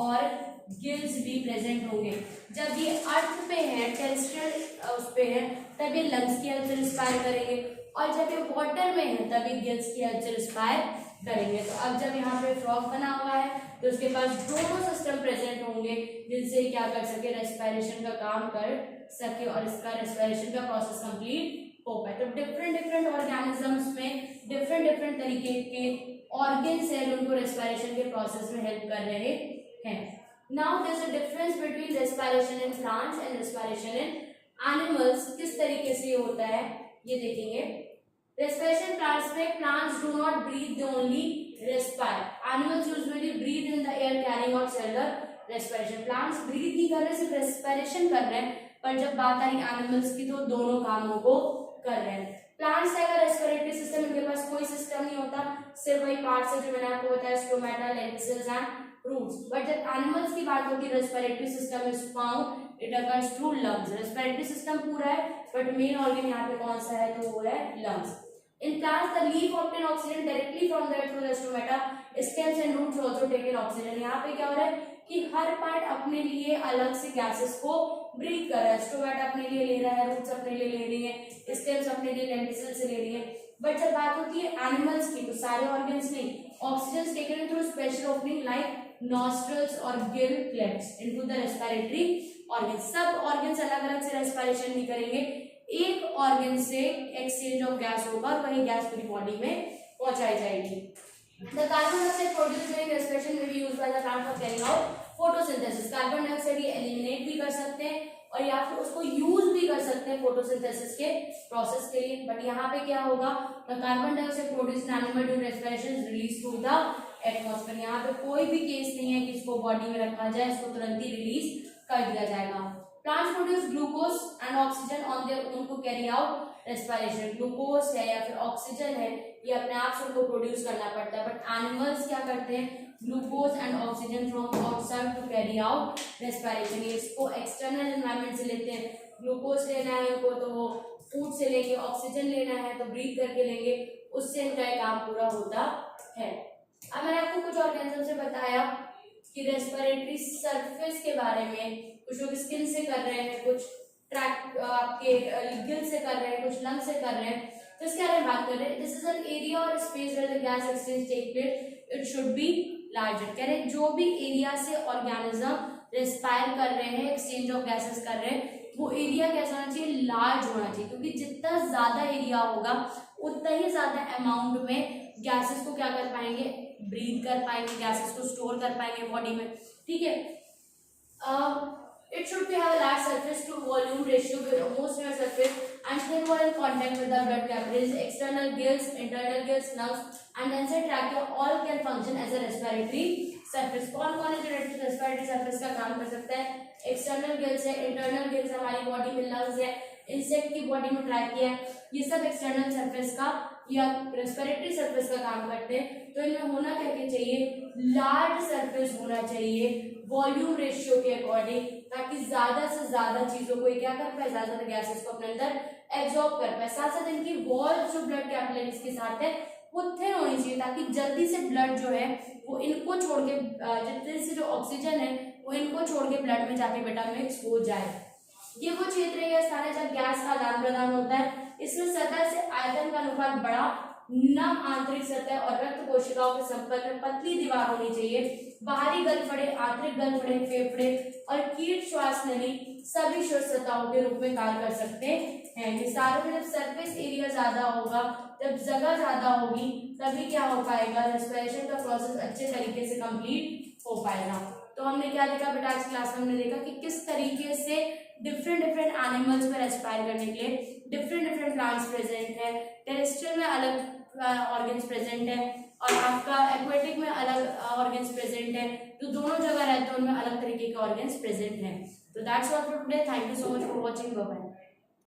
और गिल्स भी प्रेजेंट होंगे। जब ये अर्थ पे है, टेरेस्ट्रियल उस पे है, तब ये लंग्स की हेल्प से रेस्पायर करेंगे, और जब ये वाटर में है तब ये गिल्स की हेल्प से रेस्पायर करेंगे। तो अब जब यहाँ पे फ्रॉग बना हुआ है तो उसके पास दोनों सिस्टम प्रेजेंट होंगे जिनसे क्या कर सके, रेस्पिरेशन का काम कर सके और इसका रेस्पिरेशन का प्रोसेस कंप्लीट हो पाए। तो डिफरेंट ऑर्गेनिजम्स में डिफरेंट तरीके के ऑर्गन्स है जो उनको रेस्पिरेशन के प्रोसेस में हेल्प कर रहे हैं। Now there is a difference between respiration in plants and respiration in animals. किस तरीके से ये होता है ये देखेंगे। रेस्पिरेशन प्लांट्स में plants do not breathe, they only respire. Animals usually breathe in the air carrying out cellular respiration. Plants breathe नहीं कर रहे, सिर्फ रेस्पिरेशन कर रहे हैं, पर जब बात आई एनिमल्स की तो दोनों कामों को कर रहे हैं। प्लांट्स का रेस्पिरेटरी सिस्टम, इनके पास कोई सिस्टम नहीं होता, सिर्फ वही पार्ट्स है जो मैंने आपको बताया, stomata, lenticels and roots. But जब एनिमल्स की बात होती है, respiratory system is found, it occurs through lungs. Respiratory system पूरा है, बट मेन ऑर्गन यहाँ पे कौन सा है, तो वो है lungs. In plants, the leaf obtain oxygen directly from the through the stomata. Stems and roots also take in oxygen. यहाँ पे क्या हो रहा है कि हर पार्ट अपने लिए अलग से गैसेस को ब्रीथ कर रहा है। स्टोमेटा अपने लिए ले रहा है, रूट्स अपने लिए ले रही है, स्टेम्स अपने लिए लेंटिकल्स से ले रही है। बट जब बात होती है एनिमल्स की, तो सारे ऑर्गन्स नहीं, oxygen taken through special opening like nostrils और gill clefts into the respiratory organ. सब ऑर्गन्स अलग अलग से रेस्पिरेशन नहीं करेंगे, एक ऑर्गन से एक्सचेंज ऑफ गैस होगा और वही गैस पूरी बॉडी में पहुंचाई जाएगी। The carbon dioxide produced during respiration may be used by the plant for carrying out photosynthesis. Carbon dioxide ये एलिमिनेट भी कर सकते हैं और या फिर उसको यूज भी कर सकते हैं फोटोसिंथेसिस के प्रोसेस के लिए। बट यहाँ पे क्या होगा, the carbon dioxide produced in animal during respiration is release through the atmosphere. यहाँ पे कोई भी केस नहीं है कि इसको बॉडी में रखा जाए, इसको तुरंत ही रिलीज कर दिया जाएगा। Plants produce glucose and oxygen on their own to carry out respiration. Glucose है या फिर ऑक्सीजन है, ये अपने आप से उनको प्रोड्यूस करना पड़ता है। बट एनिमल्स क्या करते हैं, glucose and oxygen from outside to carry out respiration. ये इसको एक्सटर्नल एनवायरनमेंट से लेते हैं। ग्लूकोज लेना है इनको तो वो फूड से लेंगे, ऑक्सीजन लेना है तो ब्रीथ करके लेंगे, उससे इनका काम पूरा होता है। अब मैंने आपको कुछ ऑर्गेनिज्म से बताया कि रेस्पिरेटरी सरफेस के बारे में, कुछ लोग स्किन से कर रहे हैं, कुछ ट्रैक आपके गिल से कर रहे हैं, कुछ लंग से कर रहे हैं। तो इसके बारे में बात कर रहे हैं। दिस इज एन एरिया और space where the gas exchange take place, it should be larger. कह रहे हैं जो भी एरिया से ऑर्गेनिज्म रेस्पायर कर रहे हैं, एक्सचेंज ऑफ गैसेस कर रहे हैं, वो एरिया कैसा होना चाहिए, लार्ज होना चाहिए। क्योंकि जितना ज्यादा एरिया होगा उतना ही ज्यादा अमाउंट में गैसेस को क्या कर पाएंगे, ब्रीथ कर पाएंगे, गैसेस को स्टोर कर पाएंगे बॉडी में। ठीक है, it should be have a large surface to volume ratio with most near surface and thin wall in contact with the blood capillaries, external gills, internal gills, lungs and then say trachea all can function as a respiratory surface. कौन कौन है जो respiratory surface का काम कर सकता है, external gills है, इंटरनल गिल्स हमारी बॉडी में लंग्स है, इंसेक्ट की बॉडी में ट्रैकिया है, ये सब एक्सटर्नल सरफेस का या रेस्पिरेटरी सरफेस का काम करते हैं। तो इनमें होना क्या क्या चाहिए, लार्ज सरफेस होना चाहिए वॉल्यूम रेशियो के अकॉर्डिंग, ताकि ज्यादा से ज्यादा चीजों को क्या कर पाए, ज्यादा गैसेस को अपने अंदर एब्जॉर्ब कर पाए। साथ साथ इनकी वॉल जो ब्लड कैपिलरीज के साथ है वो थिन होनी चाहिए, ताकि जल्दी से ब्लड जो है वो इनको छोड़ के, जल्दी से जो ऑक्सीजन है वो इनको छोड़ के ब्लड में जाके बेटा मिक्स हो जाए। ये वो क्षेत्र है स्थान है जब गैस का आदान प्रदान होता है। इसमें सतह से आयतन का अनुपात बड़ा, नम आंतरिक सतह और रक्त कोशिकाओं के संपर्क में पतली दीवार होनी चाहिए। बाहरी गलफड़े, आंतरिक गलफड़े, फेफड़े और कीट श्वास नली सभी श्वसन सतहों के रूप में कार्य कर सकते हैं। मिसालों में जब सरफेस एरिया ज्यादा होगा, जब जगह ज्यादा होगी, तभी क्या हो पाएगा, रेस्पिरेशन का प्रोसेस अच्छे तरीके से कंप्लीट हो पाएगा। तो हमने क्या देखा बेटा, आज क्लास में हमने देखा कि किस तरीके से डिफरेंट एनिमल्स में रेस्पायर करने के लिए डिफरेंट प्लांट्स प्रेजेंट है। टेरेस्ट्रियल में अलग ऑर्गन्स प्रेजेंट है और आपका एक्वेटिक में अलग ऑर्गन्स प्रेजेंट है। जो दोनों जगह रहते हैं उनमें अलग तरीके के ऑर्गन्स प्रेजेंट हैं। तो that's all for today, thank you so much for watching, bye bye.